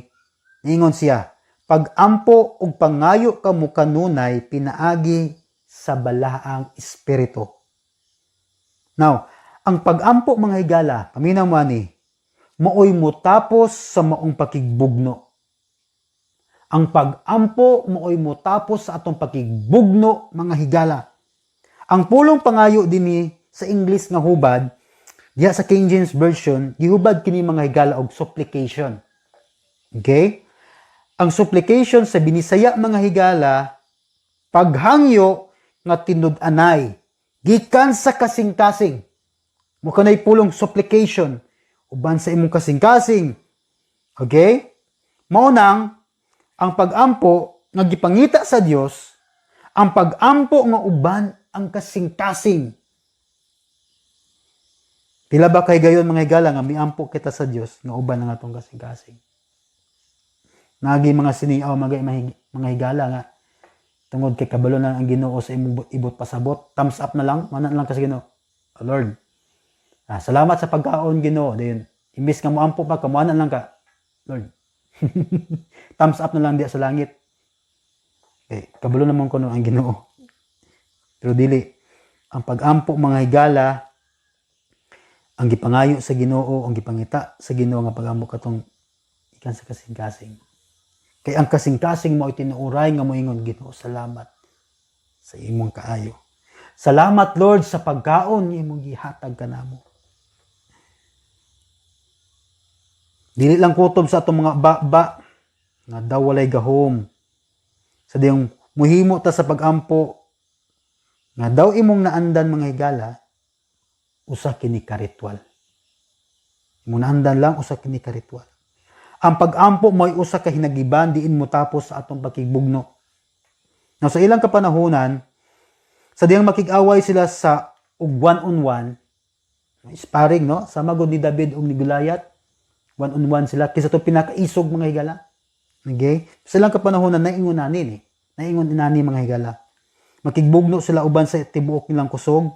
niingon siya, pagampo ug pangayo kamo kanunay pinaagi sa balaang espiritu. Now, ang pagampo mga higala, paminaw mo ani, maoy mutapos sa maong pakigbugno. Ang pagampo maoy mutapos sa atong pakigbugno mga higala. Ang pulong pangayo dinhi sa English nga hubad, diha sa King James Version, gihubad kini mga higala og supplication. Okay? Ang supplication sa Binisaya mga higala, paghangyo nga tinud-anay, gikan sa kasing-kasing. Mo kanay pulong supplication uban sa imong kasing-kasing. Okay? Maunang ang pagampo nga gipangita sa Dios, ang pagampo nga uban ang kasing-kasing. Pila ba kay gayon mga higala nga miampo kita sa Dios nga uban ang atong kasing-kasing. Nagi mga siniaw mga higala nga tungod kay kabalo na ang Ginoo sa imong ibot pasabot, thumbs up na lang, mana lang kasi Ginoo. Oh Lord, salamat sa pagkaon Ginoo. Dayon, imbis nga moampo pa ka, mana lang ka. Lord. Thumbs up na lang diya sa langit. Okay, kabalo naman ko no ang Ginoo. Pero dili ang pagampo mga higala, ang gipangayo sa Ginoo, ang gipangita sa Ginoo nga pagampo katong ikan sa kasing-kasing. Kay ang kasing-kasing mo itinuuray nga moingon, Ginoo, salamat sa imong kaayo. Salamat Lord sa pagkaon nga imong gihatag kanamo. Dili lang kutob sa atong mga ba nga daw walay gahom. Sa diyang muhimo ta sa pagampo nga daw imong naandan mga higala, usa kini ka ritual. Munaandan lang usa kini ka ritual. Ang pag-ampo mo'y usa ka hinagiban diin mo tapos sa atong pakigbugno. Now sa ilang kapanahunan, sa diyang makig-away sila sa ug one-on-one, sparring, no? Sama gud ni David ug ni Goliath, one-on-one sila kaysa to pinakaisog mga higala. Okay? Sa ilang kapanahunan naingon nanin naingon inani mga higala. Makigbugno sila uban sa tibuok nilang kusog.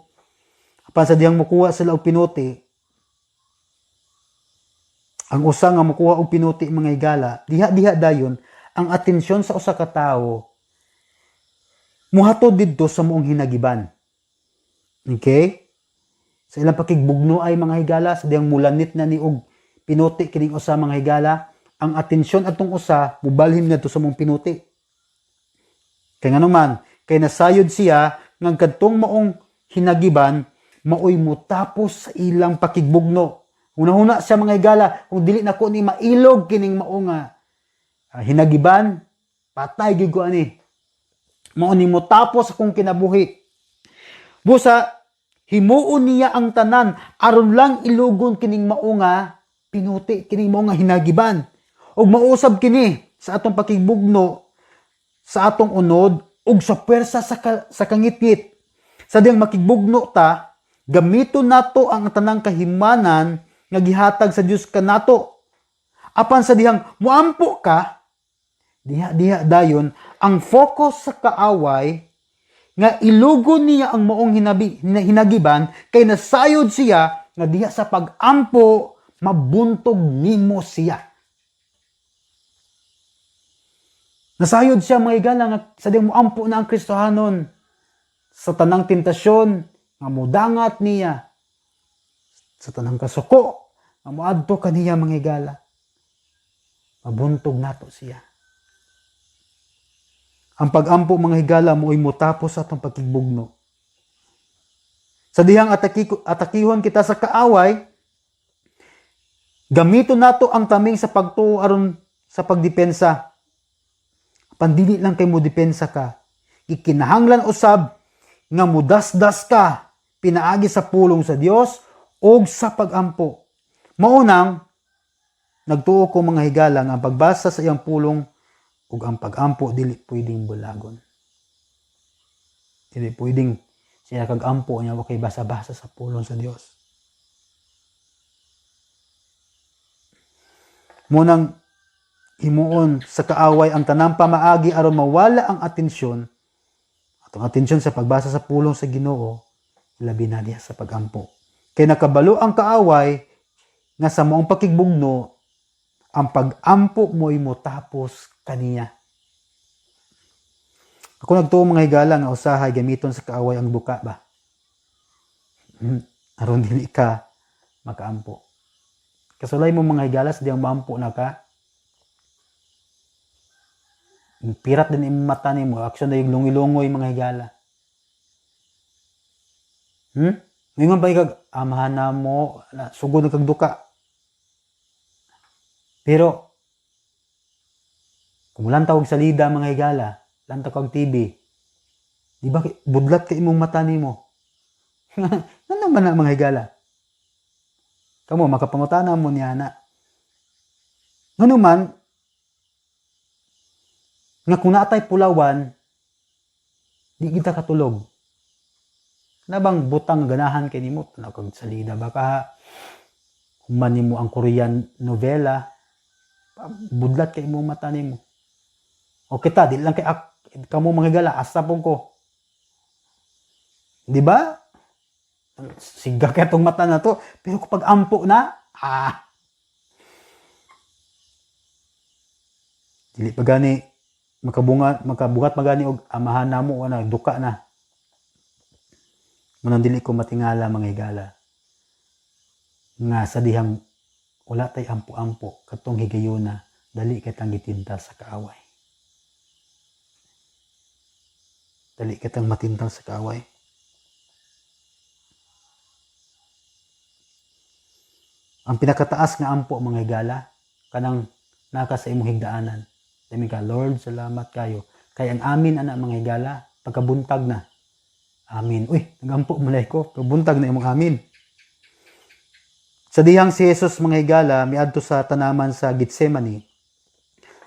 Apan sa diyang makuha sila og pinuti, ang usa nga makuha og pinuti mga higala, diha dayon ang atensyon sa usa ka tawo muhatod didto sa moong hinagiban. Okay? Sa ilang pakigbugno ay mga higala, sa diyang mulanit na ni og pinuti kining usa mga higala, ang atensyon atong usa mubalhin ngadto sa moong pinuti. Kay nganuman, kay nasayod siya nga kadtong maong hinagiban maoy motapos sa ilang pakigbugno. Una-una siya mga higala, kung dili na ko ni mailog kining maong hinagiban, patay gyud ko ani. Mao ni motapos akong kinabuhi. Busa himuon niya ang tanan aron lang ilugon kining maong pinuti, kining maong hinagiban. Ug mausab kini sa atong pakigbugno, sa atong unod ug sa pwersa sa kangitngit. Sa diyang makigbugno ta, gamiton nato ang tanang kahimanan nga gihatag sa Dios kanato. Apan sa dihang muampo ka, diha dayon ang focus sa kaaway nga ilugon niya ang maong hinagiban kay nasayod siya nga diha sa pag-ampo mabuntog nimo siya. Nasayod siya mga higala nga sa dihang muampo na ang Kristohanon sa tanang tentasyon nga mudangat niya, sa tanang kasuko nga moadto kaniya mga higala, mabuntog nato siya. Ang pag-ampo mga higala mo'y motapos sa atong pakigbugno. Sa dihang atakihon kita sa kaaway, gamiton nato ang taming sa pagtuo aron sa pagdepensa. Pandili lang kay mo depensa ka, ikinahanglan usab nga mudasdas ka pinaagi sa pulong sa Dios o sa pag-ampo. Maunang, nagtuo ko mga higala nga ang pagbasa sa iyang pulong ug ang pag-ampo dili pwedeng bulagon. Dili pwedeng siya kag-ampo niya wa kay basa-basa sa pulong sa Dios. Munang himuon sa kaaway ang tanang pamaagi aron mawala ang atensyon. Atong atensyon sa pagbasa sa pulong sa Ginoo, labi na diha sa pag-ampo. Kay nakabalo ang kaaway nga sa moong pakigbugno, ang pag-ampo mo'y motapos kaniya. Ako nagtuo mga higala nga usahay gamiton sa kaaway ang buka ba? Aron dili ka makaampo. Kasulay mo mga higala sa diyang maampo na ka, pirat din imong mata nimo, aksyon na yung lungi-lungoy mga higala. Ngayon ba ikag amahan na mo, sugod na kag duka. Pero, kung lantaw og salida mga higala, lantaw kag TV, di ba budlat ka imong mata nimo? Ano man na mga higala? Kamo, makapangutana mo niya na. Ano man, nga kung naatay pulawan, di kita katulog. Nabang butang ganahan kay nimo, tanaw kag salida baka human nimo ang Korean novela, budlat kay imong mata nimo. O kita, di lang kay kamo mga higala, asa pong ko. Di ba? Siga kay itong mata na to, pero kapag ampo na, dili pa gani, makabugat magani og amahan namo ana duka na. Manang dili ko matingala mga higala. Nga sa dihang wala tay ampo-ampo katong higayuna, dali kitang gitintal sa kaaway. Dali kitang matintal sa kaaway. Ang pinakataas nga ampo mga higala, kanang naka sa imong higdaanan. Sabi ka, Lord, salamat kayo. Kaya ang amin, anak mga higala, pagkabuntag na. Amin. Uy, nagampo malay ko. Pagbuntag na imong amin. Sa dihang si Jesus mga higala, miadto sa tanaman sa Getsemani,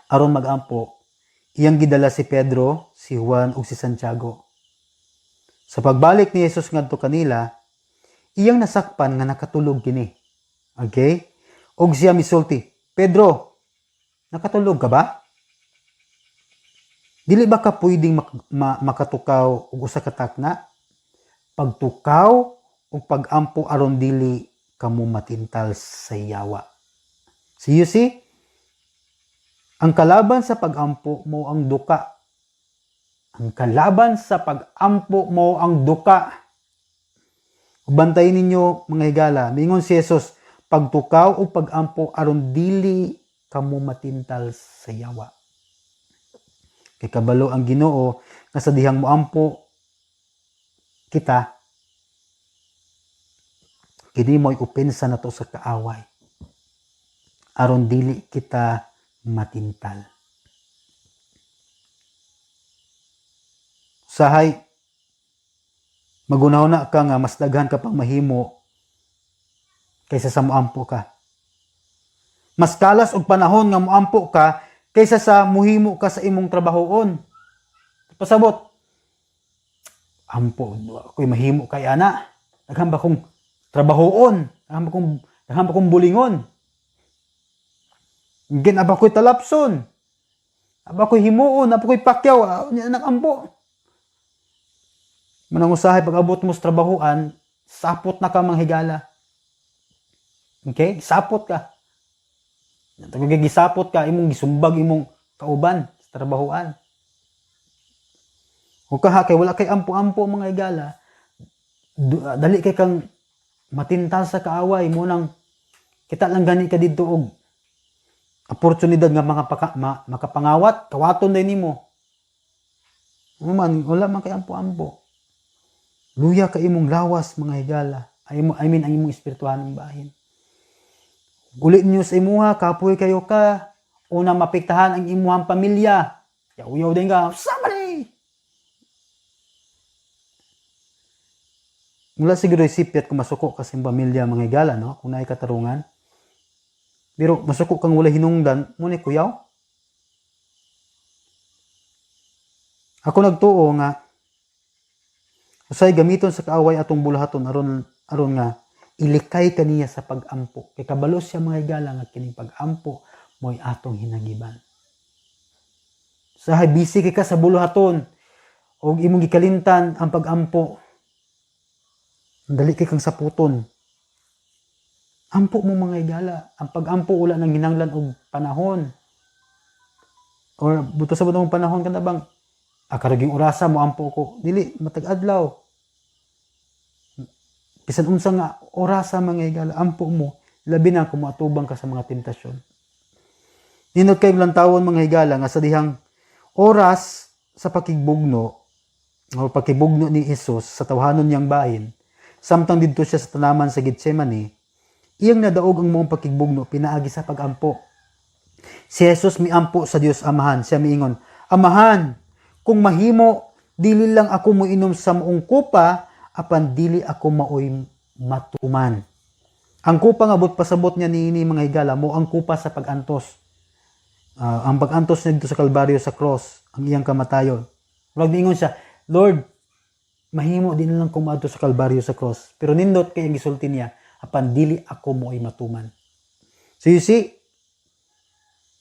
aron magampo, iyang gidala si Pedro, si Juan ug si Santiago. Sa pagbalik ni Jesus ngadto kanila, iyang nasakpan nga nakatulog kini. Okay? Og siya misulti, Pedro, nakatulog ka ba? Dili ba ka pwedeng makatukaw og usa ka takna? Pagtukaw o pagampo aron dili kamo matintal sa yawa. So you see, ang kalaban sa pagampo mo ang duka. Ang kalaban sa pagampo mo ang duka. Bantayin ninyo mga higala, mingon si Jesus, pagtukaw o pagampo aron dili kamo matintal sa yawa. Kay kabalo ang Ginoo nga sa dihang moampo kita, kini mo'y opensa na to sa kaaway. Aron dili kita matintal. Sahay, magunaw na ka nga mas daghan ka pang mahimo kaysa sa moampo ka. Mas kalas og panahon nga moampo ka kaysa sa muhimo ka sa imong trabahoon. Pasabot, ampo, ako'y mahimo kay ana. Daghan ba kong trabahoon? Daghan ba kong bulingon? Gin aba ko'y talapson. Aba ko'y himuon, aba ko'y pakyaw, anak ampo. Manang usahay pag abot mo sa trabahoan, sapot na ka mga higala. Okay? Sapot ka. Gisapot ka, imong gisumbag imong kauban sa trabahoan. O kaha kay wala kay ampo-ampo mga higala, dali kay kang matintal sa kaaway mo nang kita lang gani ka didto og oportunidad nga makapangawat, kawaton din nimo. Man, wala man kay ampo-ampo. Luya ka imong lawas mga higala. I mean ang imong espirituhanong bahin. Ulit niyo sa imuha, kapoy kayo ka, una mapiktahan ang imuhang pamilya. Yaw-yaw din ka, samari! Mula siguro isipit kung masuko ka sa pamilya mga higala, no? Kung naay katarungan. Pero masuko kang wala hinungdan, muna kuyaw. Ako nagtuo nga, usay gamiton sa kaaway atong bulahaton aron nga ilikay kaniya sa pagampo. Kay kabalo siya mga higala nga kining pagampo mo'y atong hinagiban. Sahay busy kay ka sa bulahaton og imong gikalintan ang pagampo. Dali kay kang saputon. Ampo mo mga higala. Ang pagampo wala nang hinanglan og panahon. Or buto sa butong panahon ka na bang karaging orasa mo ampo ko. Dili matag-adlaw. Bisan unsa nga orasa mga higala, ampo mo, labi na kung matubang ka sa mga tentasyon. Ninot kay lantawon mga higala nga sa dihang oras sa pakigbugno o pakibugno ni Jesus sa tawhanon niyang bahin, samtang didto siya sa tanaman sa Getsemani, iyang nadaog ang mong pakigbugno pinaagi sa pagampo. Si Jesus miampo sa Dios Amahan, siya miingon, Amahan, kung mahimo, dili lang ako moinom sa moong kupa, apan dili ako maoy matuman. Ang kupa nga but pasabot niya niini mga higala mo ang kupa sa pagantos. Ang pagantos niya dito sa Kalbaryo sa cross, ang iyang kamatayon. Wag niingon siya, Lord, mahimo din lang kumadto sa Kalbaryo sa cross. Pero nindot kay ang gisulti niya, apan dili ako mo'y matuman. So you see,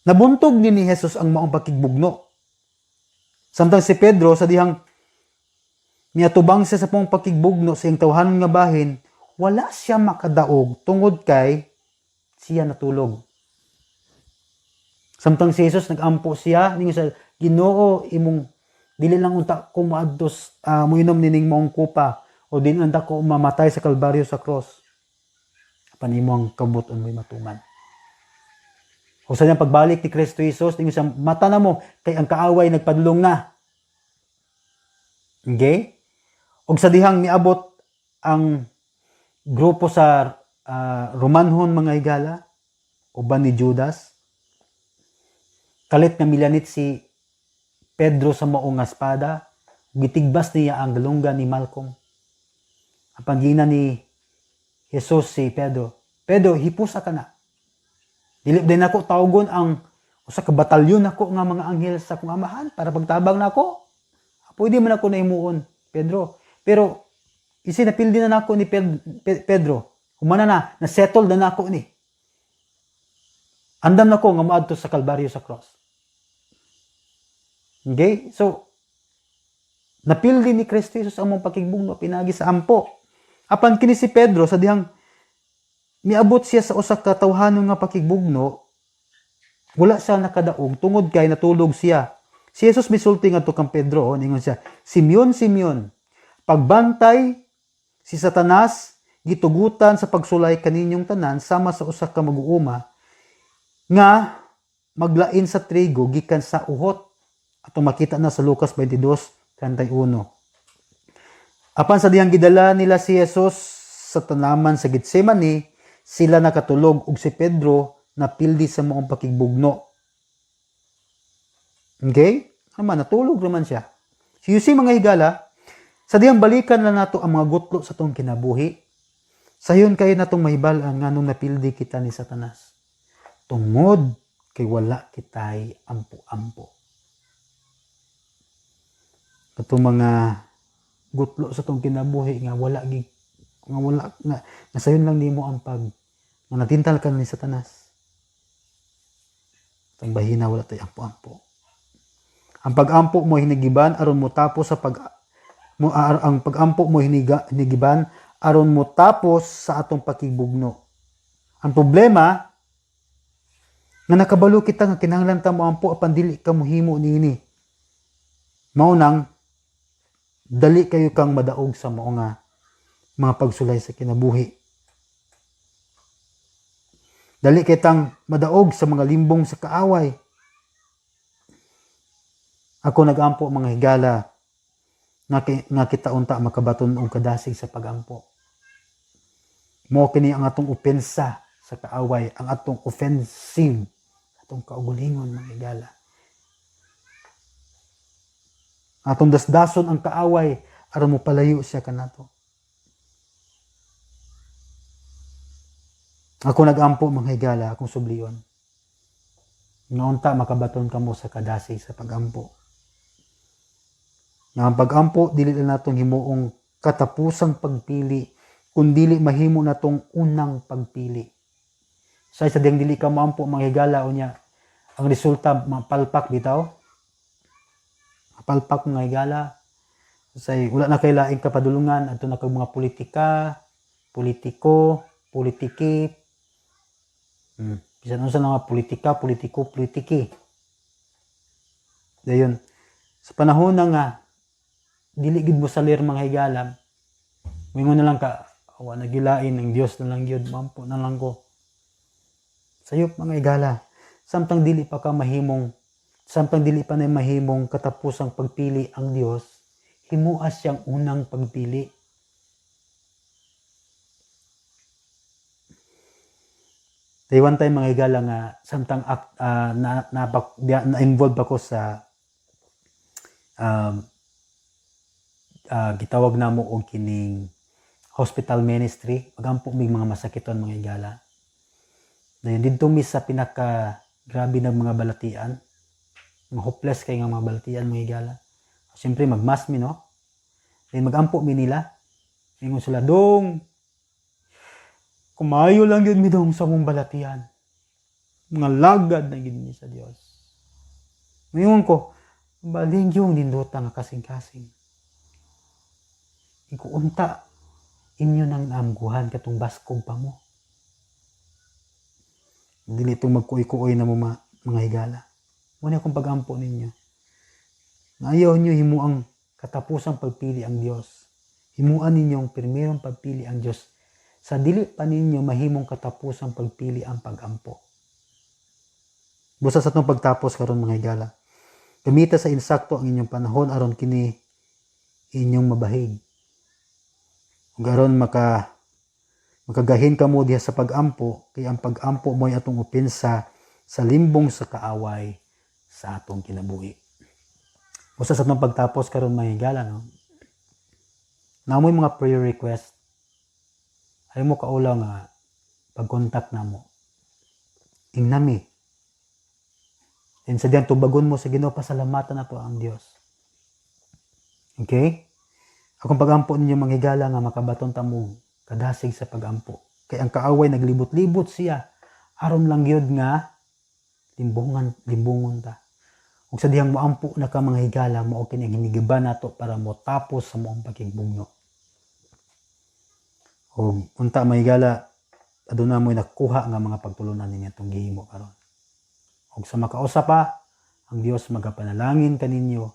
nabuntog ni Jesus ang maong pakigbugno. Samtang si Pedro sa dihang miatubang siya sa pong pakigbugno sa iyang tawhanon nga bahin, wala siya makadaog tungod kay siya natulog. Samtang si Jesus nagampo siya, ningon sa Ginoo imong dili lang unta ko moadtos moinom nining mong kupa o din anta ko mamatay sa Kalbaryo sa cross. Apan imo ang kabuton mo'y matuman. O sa niyang pagbalik ni Kristo Jesus, ningon siya mata na mo kay ang kaaway nagpadulong na. Okay? Og sa dihang miabot ang grupo sa Romanhon mga higala, uban ni Judas, kalit nga milanit si Pedro sa maong nga espada, gitigbas niya ang galunggan ni Malcolm. Apan gina ni Jesus si Pedro, Pedro, hipusa ka na. Dili din ako tawgon ang usa ka batalyon nako nga mga anghel sa akong amahan para pagtabang nako. Pwede man ako nahimuon, Pedro. Pero isi napildi na nako ni Pedro. Humana na settle na nako ni. Andam nako nga moadto sa Kalbaryo sa cross. Okay? So napildi ni Kristo Jesus ang mong pakigbugno pinagi sa ampo. Apan kini si Pedro sa dihang miabot siya sa usa ka tawhanon nga pakigbugno, wala siya nakadaog tungod kay natulog siya. Si Jesus misulti ngadto kang Pedro, ningon siya, Simeon, Simeon, pagbantay si Satanas gitugutan sa pagsulay kaninyong tanan sama sa usa ka mag-uuma nga maglain sa trigo gikan sa uhot. Atong makita na sa Lucas 22:31. Apan sa dihang gidala nila si Jesus sa tanaman sa Getsemani, sila nakatulog ug si Pedro napildi sa maong pakigbugno. Okay? Naman, natulog naman siya. So you see mga higala, sa diyang balikan na nato ang mga gutlo sa tong kinabuhi, sayon kayo natong mahibalan nga nung napildi kita ni Satanas. Tungod kay wala kitay ampo-ampo. Katong mga gutlo sa tong kinabuhi nga wala sayon lang nimo ang pag nga natintal ka ni Satanas. Tang bahina wala tay ampo-ampo. Ang pag-ampo mo hinigiban aron mo tapos sa ang pag-ampo mo hinigiban aron mo tapos sa atong pakibugno. Ang problema nga nakabalo kita nga kinahanglan ta mo ampo apan dili ka mohimo niini. Mao nang dali kayo kang madaog sa mga pagsulay sa kinabuhi. Dali kitang madaog sa mga limbong sa kaaway. Ako nag-ampo mga higala nga kita unta makabaton og kadasig sa pag-ampo. Mo kini ang atong opensa sa kaaway, ang atong offensive, atong kaugalingon mga higala. Atong dasdason ang kaaway aron mo palayo siya kanato. Ako nag-ampo mga higala, akong subliyon. Nga unta makabaton kamo sa kadasig sa pag-ampo. Nga ang pag-ampo, dili na natong himuong katapusang pagpili, kundili mahimo natong unang pagpili. Sa diyang dili ka maampo mga higala o niya, ang resulta mapalpak bitaw. Mapalpak mga higala. Say wala na kay laing kapadulungan adto na kag mga politika, politiko, politiki. Bisan unsa na nga politika, politiko, politiki. Dayon sa panahon na nga dili gid mo salir mga higala, mingon na lang ka, awa na gilain ang Dios na lang gyud, mampo na lang ko. Sayop mga higala, samtang dili pa na mahimong katapusang pagpili ang Dios, himuas siyang unang pagpili. One time mga higala nga samtang na-involve ako sa gitawag namo og kining hospital ministry, magampo mig mga masakiton mga higala. Dayon didto mi sa pinaka grabe na mga balatian, mga hopeless kay nga mga balatian mga higala. Siyempre magmas mi no. Dayon magampo mi nila. Ingon sila dong kumayo lang yun mi dong sa mong balatian. Mga lagad na gid mi sa Dios. Mayon ko, baling yung ninduta nga kasing-kasing. Iko unta inyo nang amguhan katong baskog pa mo. Dili itong magkuoy-kuoy na mo mga higala. Muna akong pag-ampo ninyo. Ayaw nyo himuang katapusang pagpili ang Diyos. Himuan ninyong primerong pagpili ang Diyos. Sa dili pa ninyo mahimong katapusang pagpili ang pag-ampo. Busa sa itong pagtapos karon mga higala. Gamita sa insakto ang inyong panahon aron kini inyong mabahig. Ug aron makagahin kamo diha sa pag-ampo, kay ang pag-ampo mo'y atong opensa sa limbong sa kaaway sa atong kinabuhi. Busa sa itong pagtapos karon mga higala, no? Namoy mga prayer request. Ay mo kaula nga pag-contact na mo. Ingnami. And sa diyan, tubagon mo sa Ginoo, pasalamatan na po ang Dios. Okay? Akong pagampo ninyo manghigala nga makabaton ta mo kadasig sa pagampo. Kay ang kaaway naglibot-libot siya. Aron lang gyud nga limbungon ta. Ug sa dihang moampo na ka mga higala mao kini ang hinigiban nato para mo tapos sa moong pakigbungyo. Og unta mga higala aduna mo nakuha nga mga pagtulunan ninyo itong gihimo karon. Og sa makausa pa, ang Dios magapanalangin kaninyo,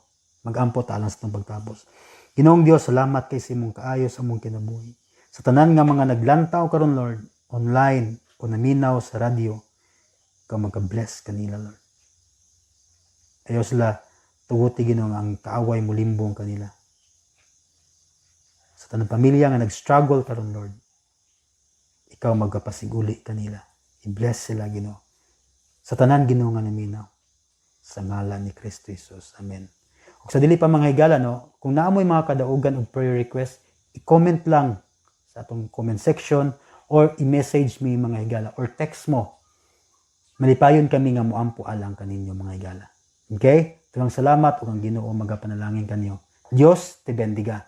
magampo ta alang sa itong pagtapos. Ginoong Dios, salamat kay sa imong kaayo sa among kinabuhi. Sa tanan nga mga naglantaw karon Lord, online o naminaw sa radyo, ka magka-bless kanila Lord. Ayaw sila tuguti Ginoong ang kaaway mo limbong kanila. Sa tanang pamilya nga nag-struggle karon Lord, ikaw magkapasiguli kanila. I-bless sila Ginoo. Sa tanan Ginoo nga naminaw. Sa ngalan ni Kristo Jesus. Amen. Ug sa dili pa mga higala, no, kung naamoy mga kadaugan o prayer request, i-comment lang sa atong comment section or i-message me mga higala or text mo. Malipayon kami nga moampo alang kaninyo mga higala. Okay? Tugang salamat ug ang Ginoo magapanalangin kanyo. Dios te bendiga.